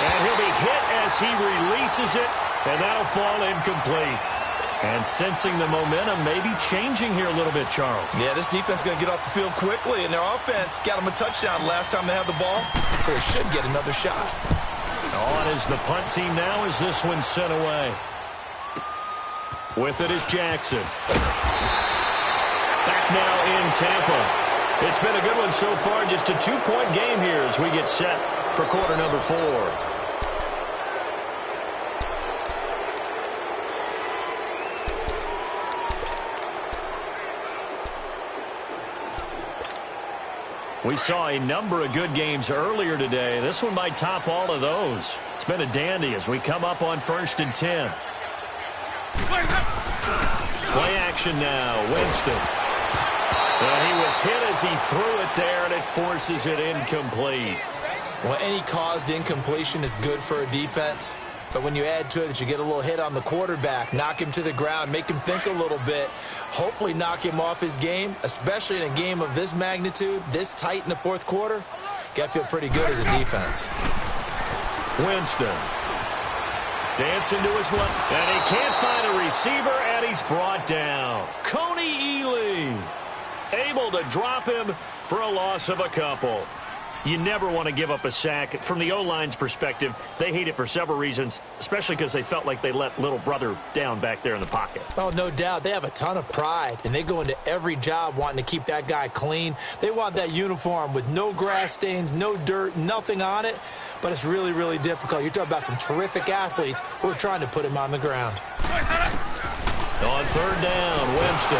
And he'll be hit as he releases it, and that'll fall incomplete. And sensing the momentum maybe changing here a little bit, Charles. Yeah, this defense is going to get off the field quickly, and their offense got them a touchdown last time they had the ball, so they should get another shot. On is the punt team now as this one's sent away. With it is Jackson. Back now in Tampa. It's been a good one so far, just a 2-point game here as we get set for quarter number 4. We saw a number of good games earlier today. This one might top all of those. It's been a dandy as we come up on 1st and 10. Play action now, Winston. And he was hit as he threw it there, and it forces it incomplete. Well, any caused incompletion is good for a defense. But when you add to it that you get a little hit on the quarterback, knock him to the ground, make him think a little bit, hopefully knock him off his game, especially in a game of this magnitude, this tight in the fourth quarter, got to feel pretty good as a defense. Winston. Dancing to his left, and he can't find a receiver, and he's brought down. Coney Ely able to drop him for a loss of a couple. You never want to give up a sack. From the O-line's perspective, they hate it for several reasons, especially because they felt like they let little brother down back there in the pocket. Oh, no doubt. They have a ton of pride, and they go into every job wanting to keep that guy clean. They want that uniform with no grass stains, no dirt, nothing on it, but it's really, really difficult. You're talking about some terrific athletes who are trying to put him on the ground. On third down, Winston.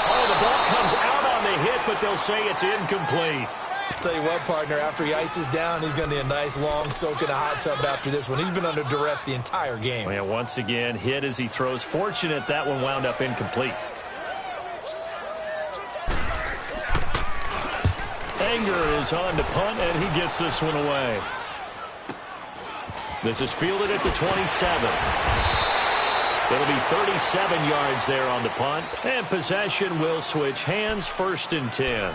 Oh, the ball comes out on the hit, but they'll say it's incomplete. I'll tell you what, partner, after he ices down, he's going to need a nice long soak in a hot tub after this one. He's been under duress the entire game. Yeah, once again, hit as he throws. Fortunate that one wound up incomplete. Anger is on to punt, and he gets this one away. This is fielded at the 27. It'll be 37 yards there on the punt, and possession will switch hands, 1st and 10.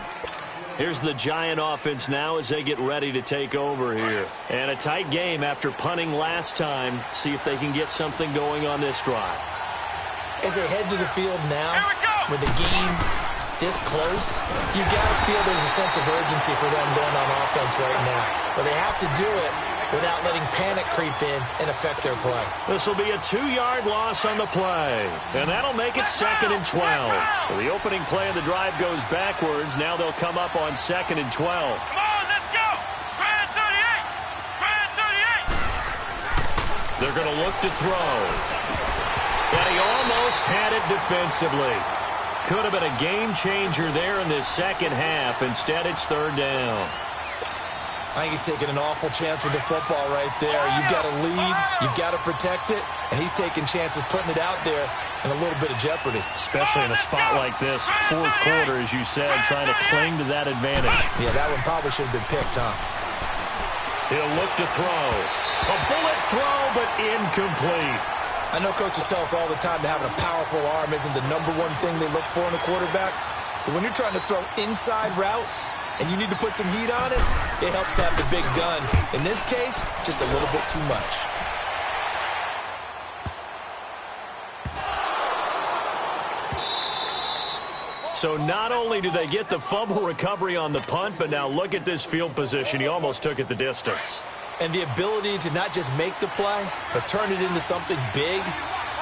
Here's the Giant offense now as they get ready to take over here. And a tight game after punting last time. See if they can get something going on this drive. As they head to the field now, with the game this close, you got to feel there's a sense of urgency for them going on offense right now. But they have to do it without letting panic creep in and affect their play. This will be a 2-yard loss on the play, and that'll make it 2nd and 12. So the opening play of the drive goes backwards. Now they'll come up on 2nd and 12. Come on, let's go. Try it 38. Try it 38. They're going to look to throw. And he almost had it defensively. Could have been a game changer there in this second half. Instead, it's 3rd down. I think he's taking an awful chance with the football right there. You've got to lead, you've got to protect it, and he's taking chances putting it out there in a little bit of jeopardy. Especially in a spot like this, 4th quarter, as you said, trying to cling to that advantage. Yeah, that one probably should have been picked, huh? He'll look to throw. A bullet throw, but incomplete. I know coaches tell us all the time that having a powerful arm isn't the #1 thing they look for in a quarterback, but when you're trying to throw inside routes, and you need to put some heat on it, it helps have the big gun. In this case, just a little bit too much. So not only do they get the fumble recovery on the punt, but now look at this field position. He almost took it the distance. And the ability to not just make the play, but turn it into something big,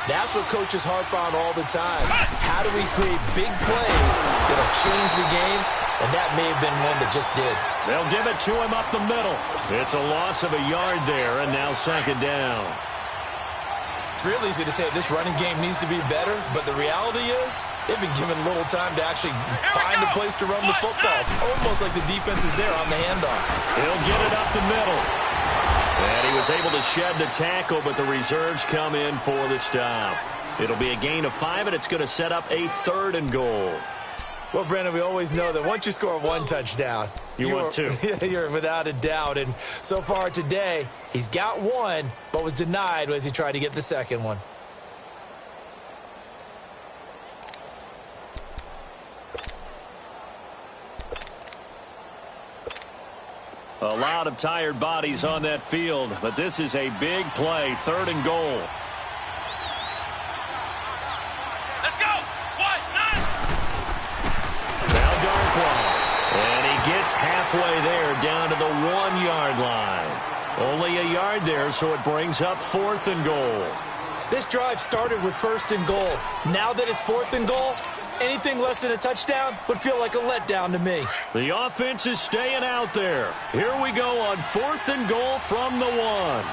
that's what coaches harp on all the time. How do we create big plays that'll change the game? And that may have been one that just did. They'll give it to him up the middle. It's a loss of a yard there, and now 2nd down. It's real easy to say this running game needs to be better, but the reality is they've been given little time to actually find a place to run the football. It's almost like the defense is there on the handoff. He'll get it up the middle. And he was able to shed the tackle, but the reserves come in for the stop. It'll be a gain of 5, and it's going to set up a 3rd and goal. Well, Brandon, we always know that once you score 1 touchdown, you want 2. You're without a doubt. And so far today, he's got 1, but was denied as he tried to get the 2nd one. A lot of tired bodies on that field, but this is a big play, 3rd and goal. Let's go. 1-9. Now Darkwa, and he gets halfway there down to the 1-yard line. Only a yard there, so it brings up 4th and goal. This drive started with 1st and goal. Now that it's 4th and goal, anything less than a touchdown would feel like a letdown to me. The offense is staying out there. Here we go on 4th and goal from the 1.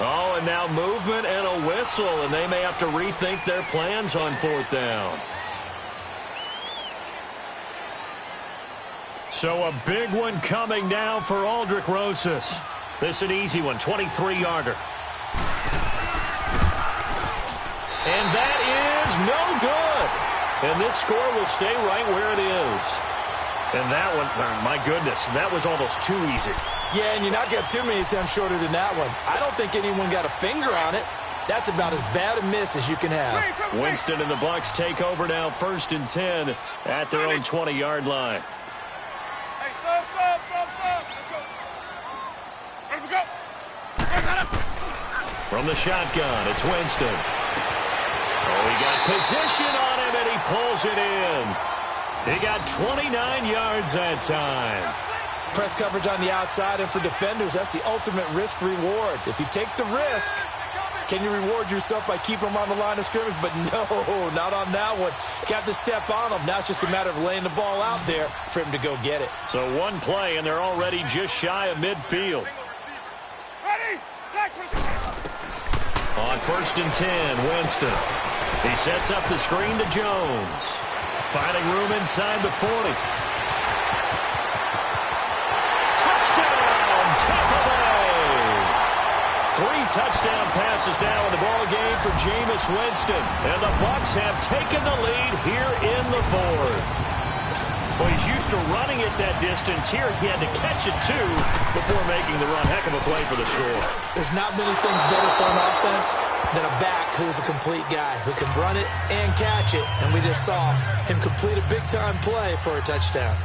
Oh, and now movement and a whistle, and they may have to rethink their plans on 4th down. So a big one coming now for Aldrick Rosas. This an easy one, 23-yarder. And that is no good. And this score will stay right where it is. And that one, my goodness, that was almost too easy. Yeah, and you're not getting too many attempts shorter than that one. I don't think anyone got a finger on it. That's about as bad a miss as you can have. Winston and the Bucs take over now, 1st and 10 at their own 20-yard line. From the shotgun, it's Winston. Oh, he got Position on him, and he pulls it in. He got 29 yards that time. Press coverage on the outside, and for defenders, that's the ultimate risk-reward. If you take the risk, can you reward yourself by keeping them on the line of scrimmage? But no, not on that one. Got to step on them. Now it's just a matter of laying the ball out there for him to go get it. So one play, and they're already just shy of midfield. On 1st and 10, Winston. He sets up the screen to Jones. Finding room inside the 40. Touchdown, Tampa Bay! 3 touchdown passes now in the ball game for Jameis Winston. And the Bucs have taken the lead here in the 4th. Well, he's used to running it that distance. Here he had to catch it, too, before making the run. Heck of a play for the score. There's not many things better for an offense than a back who's a complete guy, who can run it and catch it. And we just saw him complete a big-time play for a touchdown.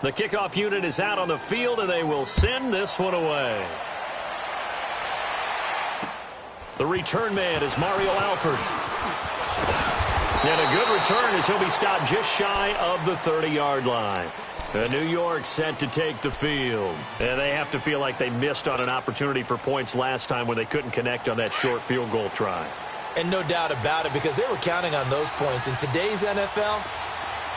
The kickoff unit is out on the field, and they will send this one away. The return man is Mario Alford. And a good return as he'll be stopped just shy of the 30-yard line. New York set to take the field. And they have to feel like they missed on an opportunity for points last time when they couldn't connect on that short field goal try. And no doubt about it, because they were counting on those points. In today's NFL,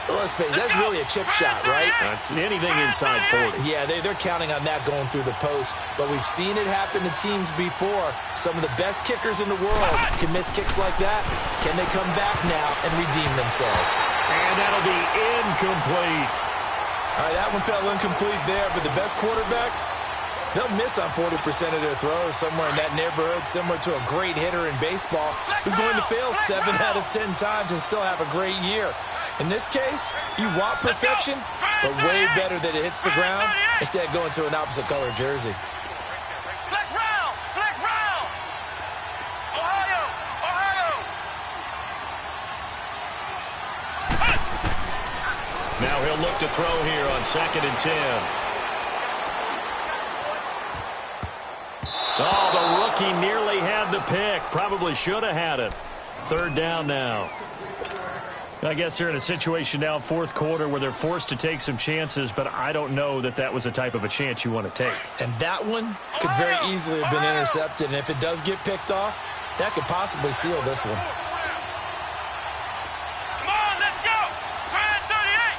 let's face it, that's really a chip shot, right? That's anything inside 40. Yeah, they're counting on that going through the post. But we've seen it happen to teams before. Some of the best kickers in the world can miss kicks like that. Can they come back now and redeem themselves? And that'll be incomplete. All right, that one fell incomplete there, but the best quarterbacks, they'll miss on 40% of their throws, somewhere in that neighborhood, similar to a great hitter in baseball who's going to fail 7 out of 10 times and still have a great year. In this case, you want perfection, but way better that it hits the ground instead of going to an opposite color jersey. Flex round! Flex round! Ohio! Ohio! Now he'll look to throw here on 2nd and 10. Oh, the rookie nearly had the pick. Probably should have had it. 3rd down now. I guess they're in a situation now, 4th quarter, where they're forced to take some chances, but I don't know that that was the type of a chance you want to take. And that one could very easily have been intercepted, and if it does get picked off, that could possibly seal this one. Come on, let's go! Grand 38!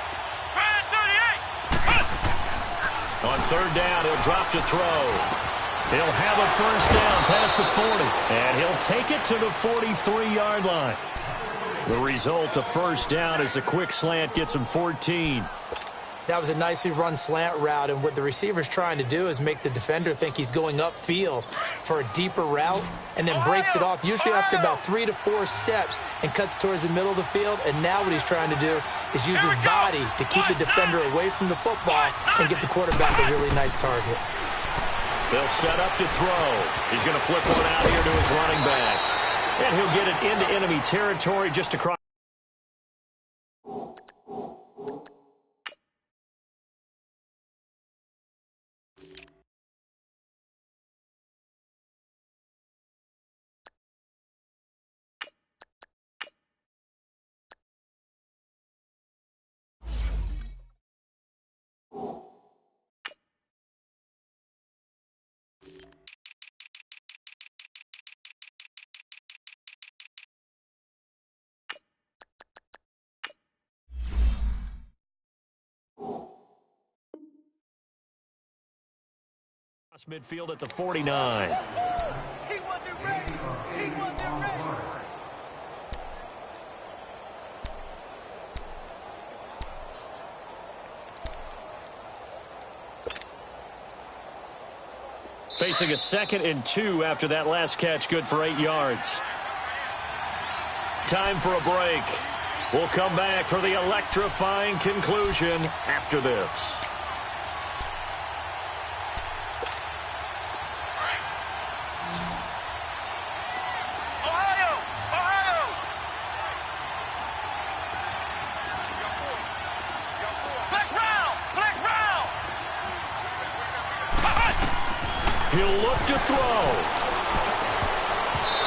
Grand 38! On 3rd down, he'll drop to throw. He'll have a 1st down past the 40, and he'll take it to the 43-yard line. The result of 1st down is a quick slant gets him 14. That was a nicely run slant route, and what the receiver's trying to do is make the defender think he's going upfield for a deeper route and then breaks it off, usually after about 3 to 4 steps, and cuts towards the middle of the field. And now what he's trying to do is use his body to keep the defender away from the football and get the quarterback a really nice target. They'll set up to throw. He's going to flip one out here to his running back. And he'll get it into enemy territory just across. Midfield at the 49. He wasn't ready! He wasn't ready! Facing a 2nd and 2 after that last catch, good for 8 yards. Time for a break. We'll come back for the electrifying conclusion after this. He'll look to throw.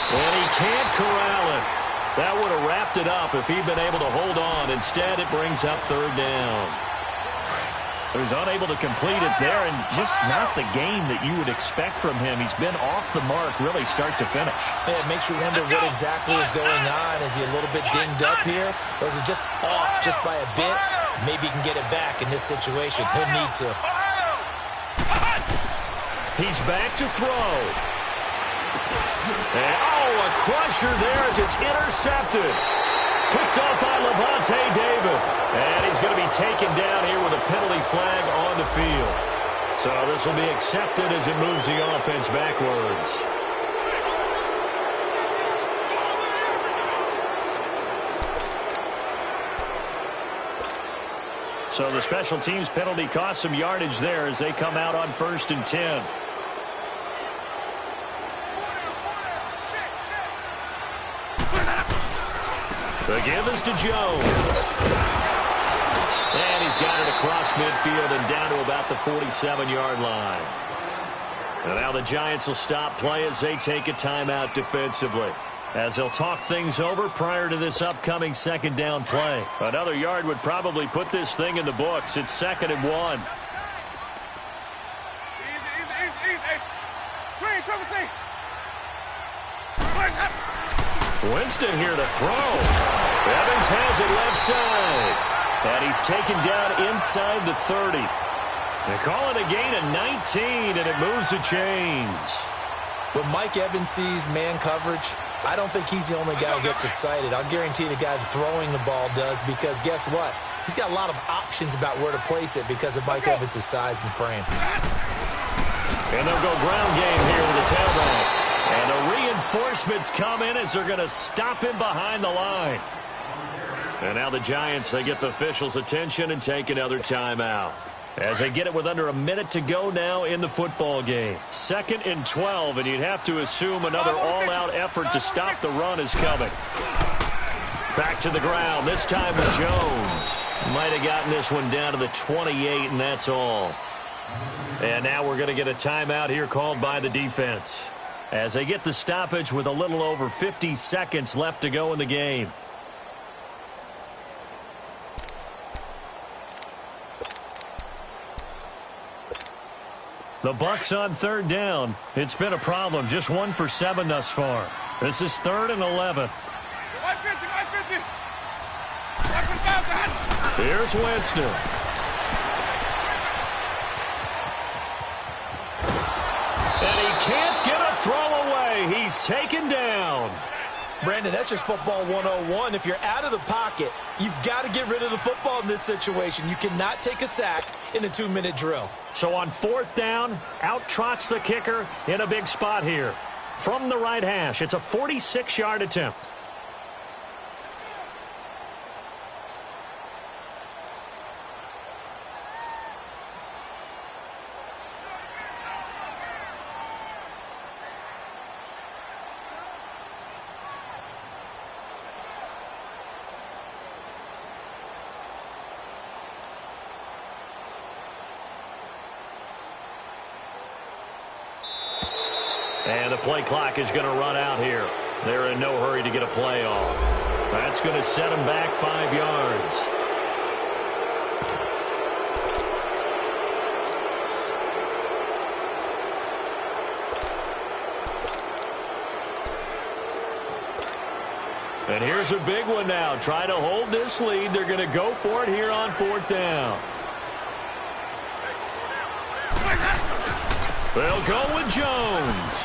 And he can't corral it. That would have wrapped it up if he'd been able to hold on. Instead, it brings up third down. So he's unable to complete it there, and just not the game that you would expect from him. He's been off the mark really start to finish. Yeah, it makes you wonder what exactly is going on. Is he a little bit dinged up here? Or is it just off just by a bit? Maybe he can get it back in this situation. He'll need to. He's back to throw. And, a crusher there as it's intercepted. Picked off by Levante David. And he's going to be taken down here with a penalty flag on the field. So this will be accepted as it moves the offense backwards. So the special teams penalty cost some yardage there as they come out on 1st and 10. The give is to Jones. And he's got it across midfield and down to about the 47-yard line. And now the Giants will stop play as they take a timeout defensively, as they'll talk things over prior to this upcoming second down play. Another yard would probably put this thing in the books. It's 2nd and 1. Winston here to throw. Evans has it left side. And he's taken down inside the 30. They call it a gain of 19, and it moves the chains. When Mike Evans sees man coverage, I don't think he's the only guy who gets excited. I'll guarantee the guy throwing the ball does, because guess what? He's got a lot of options about where to place it because of Mike Evans' size and frame. And they'll go ground game here with the tailback. And the reinforcements come in as they're going to stop him behind the line. And now the Giants, they get the officials' attention and take another timeout, as they get it with under a minute to go now in the football game. 2nd and 12, and you'd have to assume another all-out effort to stop the run is coming. Back to the ground, this time with Jones. Might have gotten this one down to the 28, and that's all. And now we're going to get a timeout here called by the defense, as they get the stoppage with a little over 50 seconds left to go in the game. The Bucs on 3rd down. It's been a problem. Just 1 for 7 thus far. This is 3rd and 11. Here's Winston. And he can't get a throw away. He's taken down. Brandon, that's just football 101. If you're out of the pocket, you've got to get rid of the football in this situation. You cannot take a sack in a 2-minute drill. So on 4th down, out trots the kicker in a big spot here. From the right hash, it's a 46-yard attempt. And the play clock is going to run out here. They're in no hurry to get a play off. That's going to set them back 5 yards. And here's a big one now. Try to hold this lead. They're going to go for it here on 4th down. They'll go with Jones.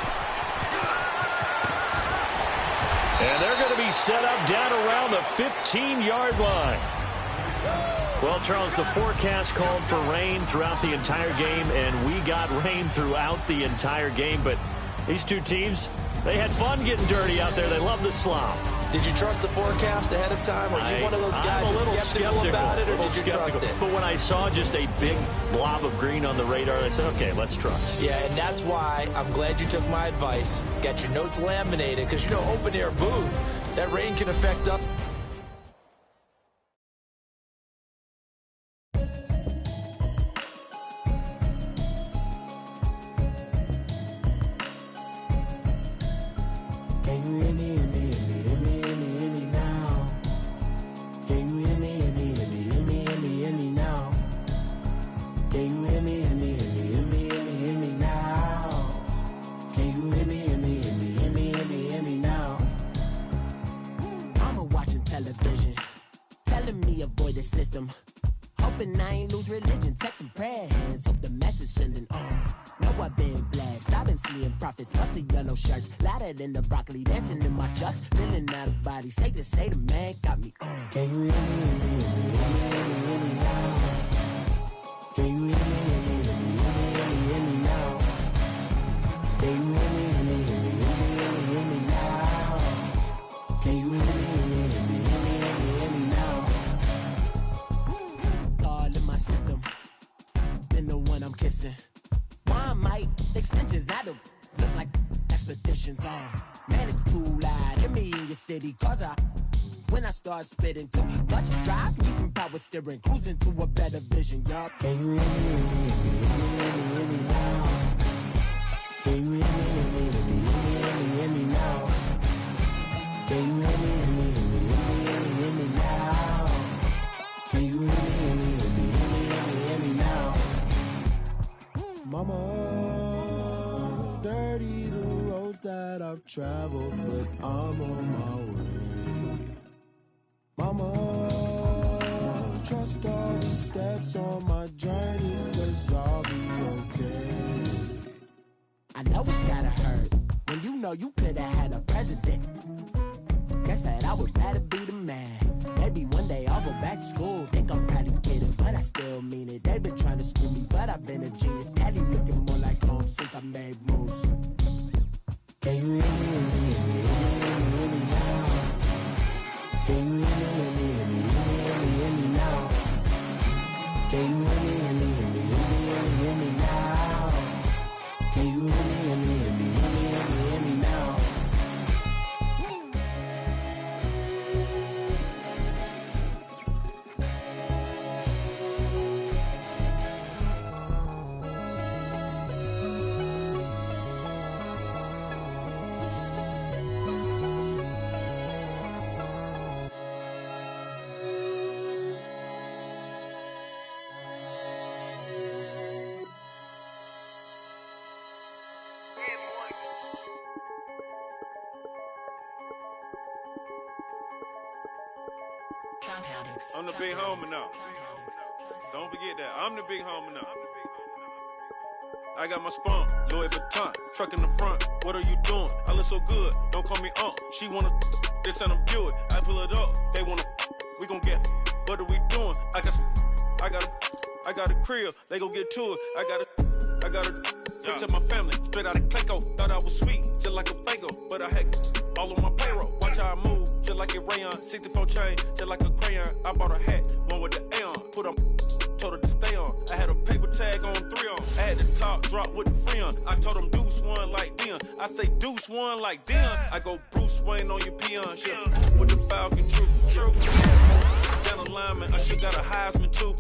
And they're going to be set up down around the 15-yard line. Well, Charles, the forecast called for rain throughout the entire game, and we got rain throughout the entire game. But these two teams, they had fun getting dirty out there. They love the slop. Did you trust the forecast ahead of time? Are you one of those guys that's skeptical about it, or did you trust it? But when I saw just a big blob of green on the radar, I said, okay, let's trust. Yeah, and that's why I'm glad you took my advice. Got your notes laminated, because, you know, open-air booth, that rain can affect up. telling me avoid the system. Hoping I ain't lose religion, text and prayer hands. Hope the message sending on. Know I've been blessed. I've been seeing prophets, mostly yellow shirts. Louder than the broccoli, dancing in my chucks. Feeling out of body, say to say the man got me on. Can you hear me, hear me, hear me, hear me now? Can you hear me, hear me, hear me, hear me now? Can you hear me, hear me, hear me, hear me now? Can you hear me, hear me, hear me, hear me now? All in my system, been the one I'm kissing. Why might extensions now to look like expeditions on? Man, it's too loud. Hear me in your city, cause when I start spitting too much drive, need some power steering, cruising to a better vision, y'all. Can you hear me, hear me, hear me, hear me now? Can you hear me, hear me, hear me, hear me now? Can you hear me, hear me, hear me, hear me now? Can you hear me, hear me, hear me, hear me now? Mama, dirty the roads that I've traveled, but I'm on my way. Mama, trust all the steps on my journey, 'cause I'll be okay. I know it's gotta hurt when you know you could've had a president. Guess that I would rather be the man. Maybe one day I'll go back to school. Think I'm probably kidding, but I still mean it. They've been trying to school me, but I've been a genius. Cali looking more like home since I made moves. Can you hear me, hear me, hear me, hear me now? Can you hear me, hear me, hear me, hear me now? Can you hear me, hear me, hear me, hear me now? Can you hear me, hear me, hear me, hear me now? I'm the big homie now. Don't forget that. I'm the big homie now. I got my spunk, Louis Vuitton, truck in the front. What are you doing? I look so good. Don't call me She wanna this and I'm Buick. I pull it up. They wanna we gon' get. What are we doing? I got a crib. They gon' get to it. I got a picture my family straight out of Clayco. Thought I was sweet, just like a Fago, but I had all on my payroll. Watch how I move, just like a rayon. 64 chain, just like a crayon. I bought a hat, one with the Aeon. Put on, told her to stay on. I had a paper tag on 3 on. I had the top drop with the Freon. I told them Deuce one like Dion. I say Deuce one like Dion. I go Bruce Wayne on your peon shit with the Falcon True. Down the lineman, I should got a Heisman too.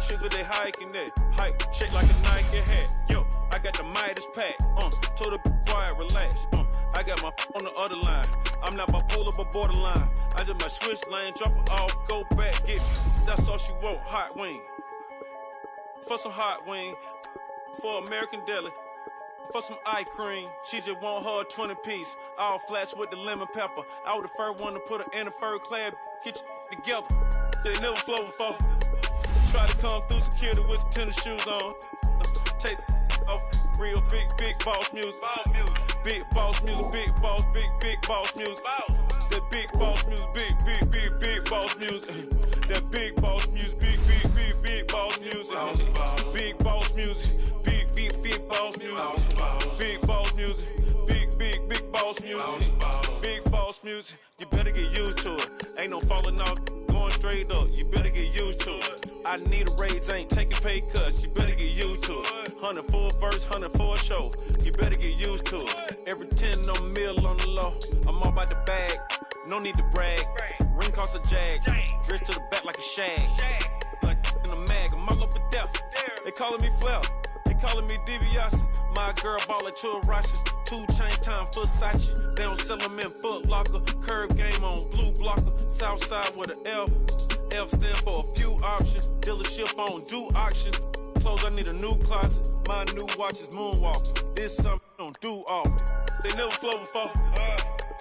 Sugar they hiking that, hike, shake like a Nike hat. Yo, I got the Midas pack, told her be quiet, relax. I got my on the other line. I'm not bipolar but borderline. I just my switch lane, drop it off, go back, get it. That's all she want, hot wing. For some hot wing, for American deli, for some ice cream. She just want her 20 piece, all flats with the lemon pepper. I was the first one to put her in a fur clad, get you together. They never flow before. Try to come through security with some tennis shoes on. Take off real big boss music. Big boss music, big boss music. That big boss music, big boss music. That big boss music, big boss music. Big boss music, big boss music. Big boss music, big boss music. Big boss music, you better get used to it. Ain't no falling off, going straight up. You better get used to it. I need a raise, ain't taking pay cuts. You better get used to it. 100 for a verse, 100 for a show. You better get used to it. Every 10 on mill on the low. I'm all about the bag, no need to brag. Ring cost a jag, dress to the back like a shag. Like in a mag, I'm all up and down. They calling me Flair, they calling me DiBiase. My girl ball at Churashi. 2 chain time for Sachi. They don't sell them in Foot Locker. Curve game on blue blocker. South side with an F. F stand for a few options. Dealership on do auctions. Clothes, I need a new closet. My new watch is Moonwalk. This something I don't do often. They never flow before.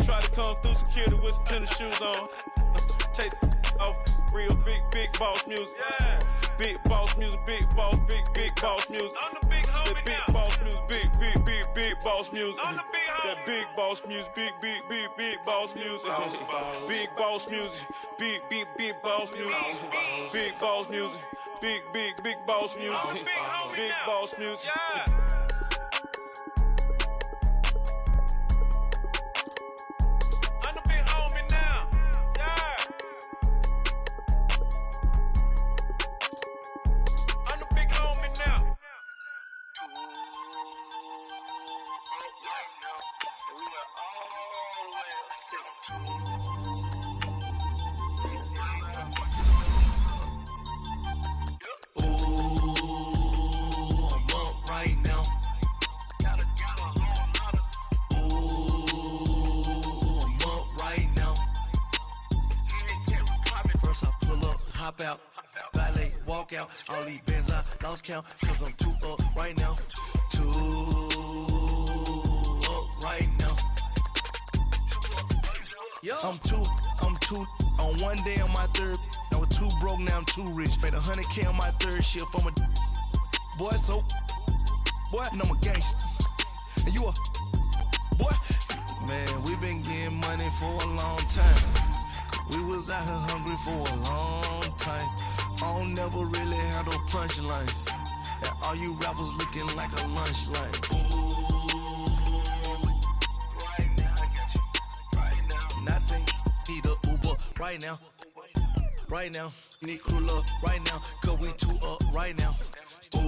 Try to come through security with some tennis shoes on. Take off. real big boss music. Yeah. Big boss music, big boss music. I'm the big homie now. Big boss music, big boss music. I'm the big homie. That big boss music, big boss music. Big boss music, big boss music. Big boss music, big boss music. Big boss music. Hop out, valet, walk out. All these bands I lost count, cause I'm too up right now. Too up right now. I'm too on one day on my third. I was too broke, now I'm too rich. Made 100K on my third shift. I'm a boy, so boy, and I'm a gangster. And you a boy. Man, we been getting money for a long time. We was out here hungry for a long time. I don't never really have no punchlines. And all you rappers looking like a lunch line. Right now, I got you. Right now. Nothing. Need a Uber right now. Right now. Need crew love right now. Cause we too up right now. Ooh,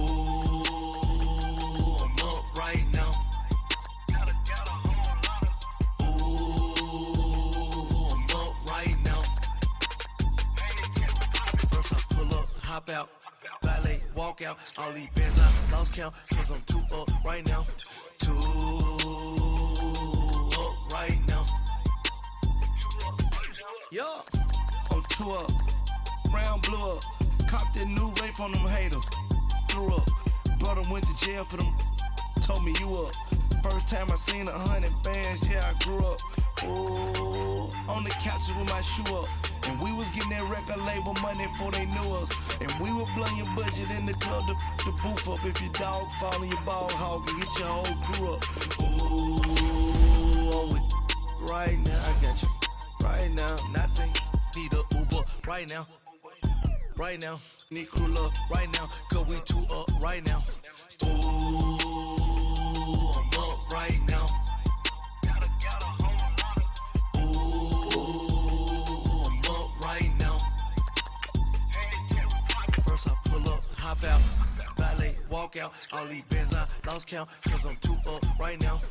I'm up right now. Hop out, valet, walk out. All these bands I lost count, cause I'm too up right now. Too up right now. Yo, I'm too up. Round blew up. Copped that new rape from them haters. Threw up. Brother went to jail for them. Told me you up. First time I seen 100 bands, yeah, I grew up. Oh, on the couches with my shoe up. And we was getting that record label money before they knew us. And we were blowing your budget in the club to boof up. If your dog fall in your ball hog and get your whole crew up. Ooh, I'm with right now, I got you. Right now, nothing. Need a Uber right now. Right now, need crew love right now. Cause we too up right now. Ooh, I'm up right now. Hop out, valet, walk out. All these bands I lost count, cause I'm too up right now.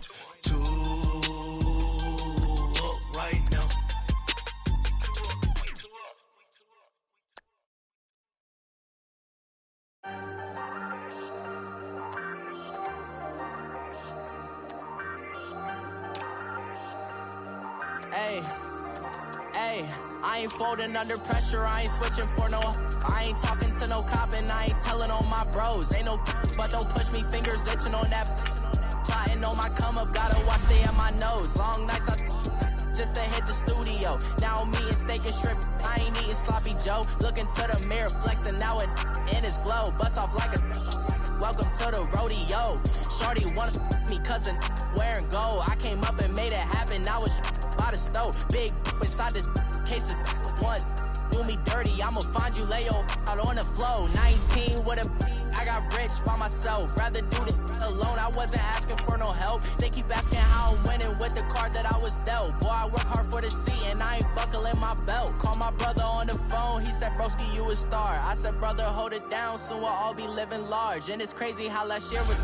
Too up right now. Hey, I ain't folding under pressure, I ain't switching for no. I ain't talking to no cop and I ain't telling on my bros. Ain't no but don't push me, fingers itching on that. Plotting on my come up, gotta watch they at my nose. Long nights just to hit the studio. Now I'm eating steak and shrimp, I ain't eating sloppy Joe. Looking to the mirror, flexing now it in his glow. Bust off like a welcome to the rodeo. Shorty wanna me cousin wearing gold. I came up and made it happen, now it's by the stove. Big inside this case is one. Do me dirty, I'ma find you, lay your out on the floor. 19 with a, I got rich by myself. Rather do this alone, I wasn't asking for no help. They keep asking how I'm winning with the card that I was dealt. Boy, I work hard for the seat and I ain't buckling my belt. Call my brother on the phone, he said, broski, you a star. I said, brother, hold it down, soon we'll all be living large. And it's crazy how last year was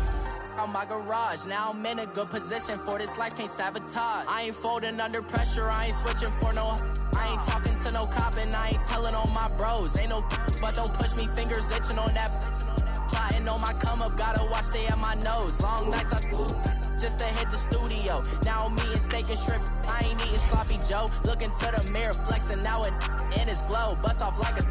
on my garage. Now I'm in a good position for this life, can't sabotage. I ain't folding under pressure, I ain't switching for no. I ain't talking to no cop and I ain't telling on my bros. Ain't no but don't push me, fingers itching on that. Plotting on my come up, gotta watch they at my nose. Long nights I just to hit the studio. Now I'm eating steak and shrimp, I ain't eating sloppy Joe. Looking to the mirror, flexing now it in his glow. Bust off like a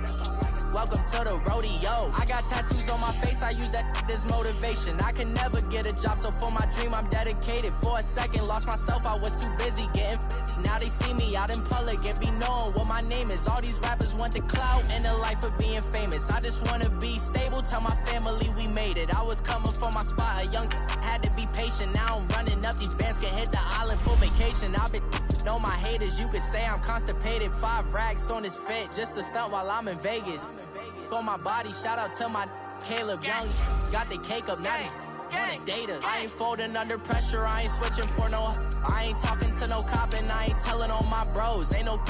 welcome welcome to the rodeo. I got tattoos on my face, I use that as motivation. I can never get a job, so for my dream I'm dedicated. For a second, lost myself, I was too busy getting busy. Now they see me out in public and be knowing what my name is. All these rappers want the clout and the life of being famous. I just wanna be stable, tell my family we made it. I was coming for my spot, a young had to be patient. Now I'm running up, these bands can hit the island for vacation. I've been know my haters, you could say I'm constipated. 5 racks on his fit, just to stunt while I'm in Vegas. On my body, shout out to my Caleb Young. Got the cake up, now these wanna date us. I ain't folding under pressure, I ain't switching for no. I ain't talking to no cop and I ain't telling on my bros. Ain't no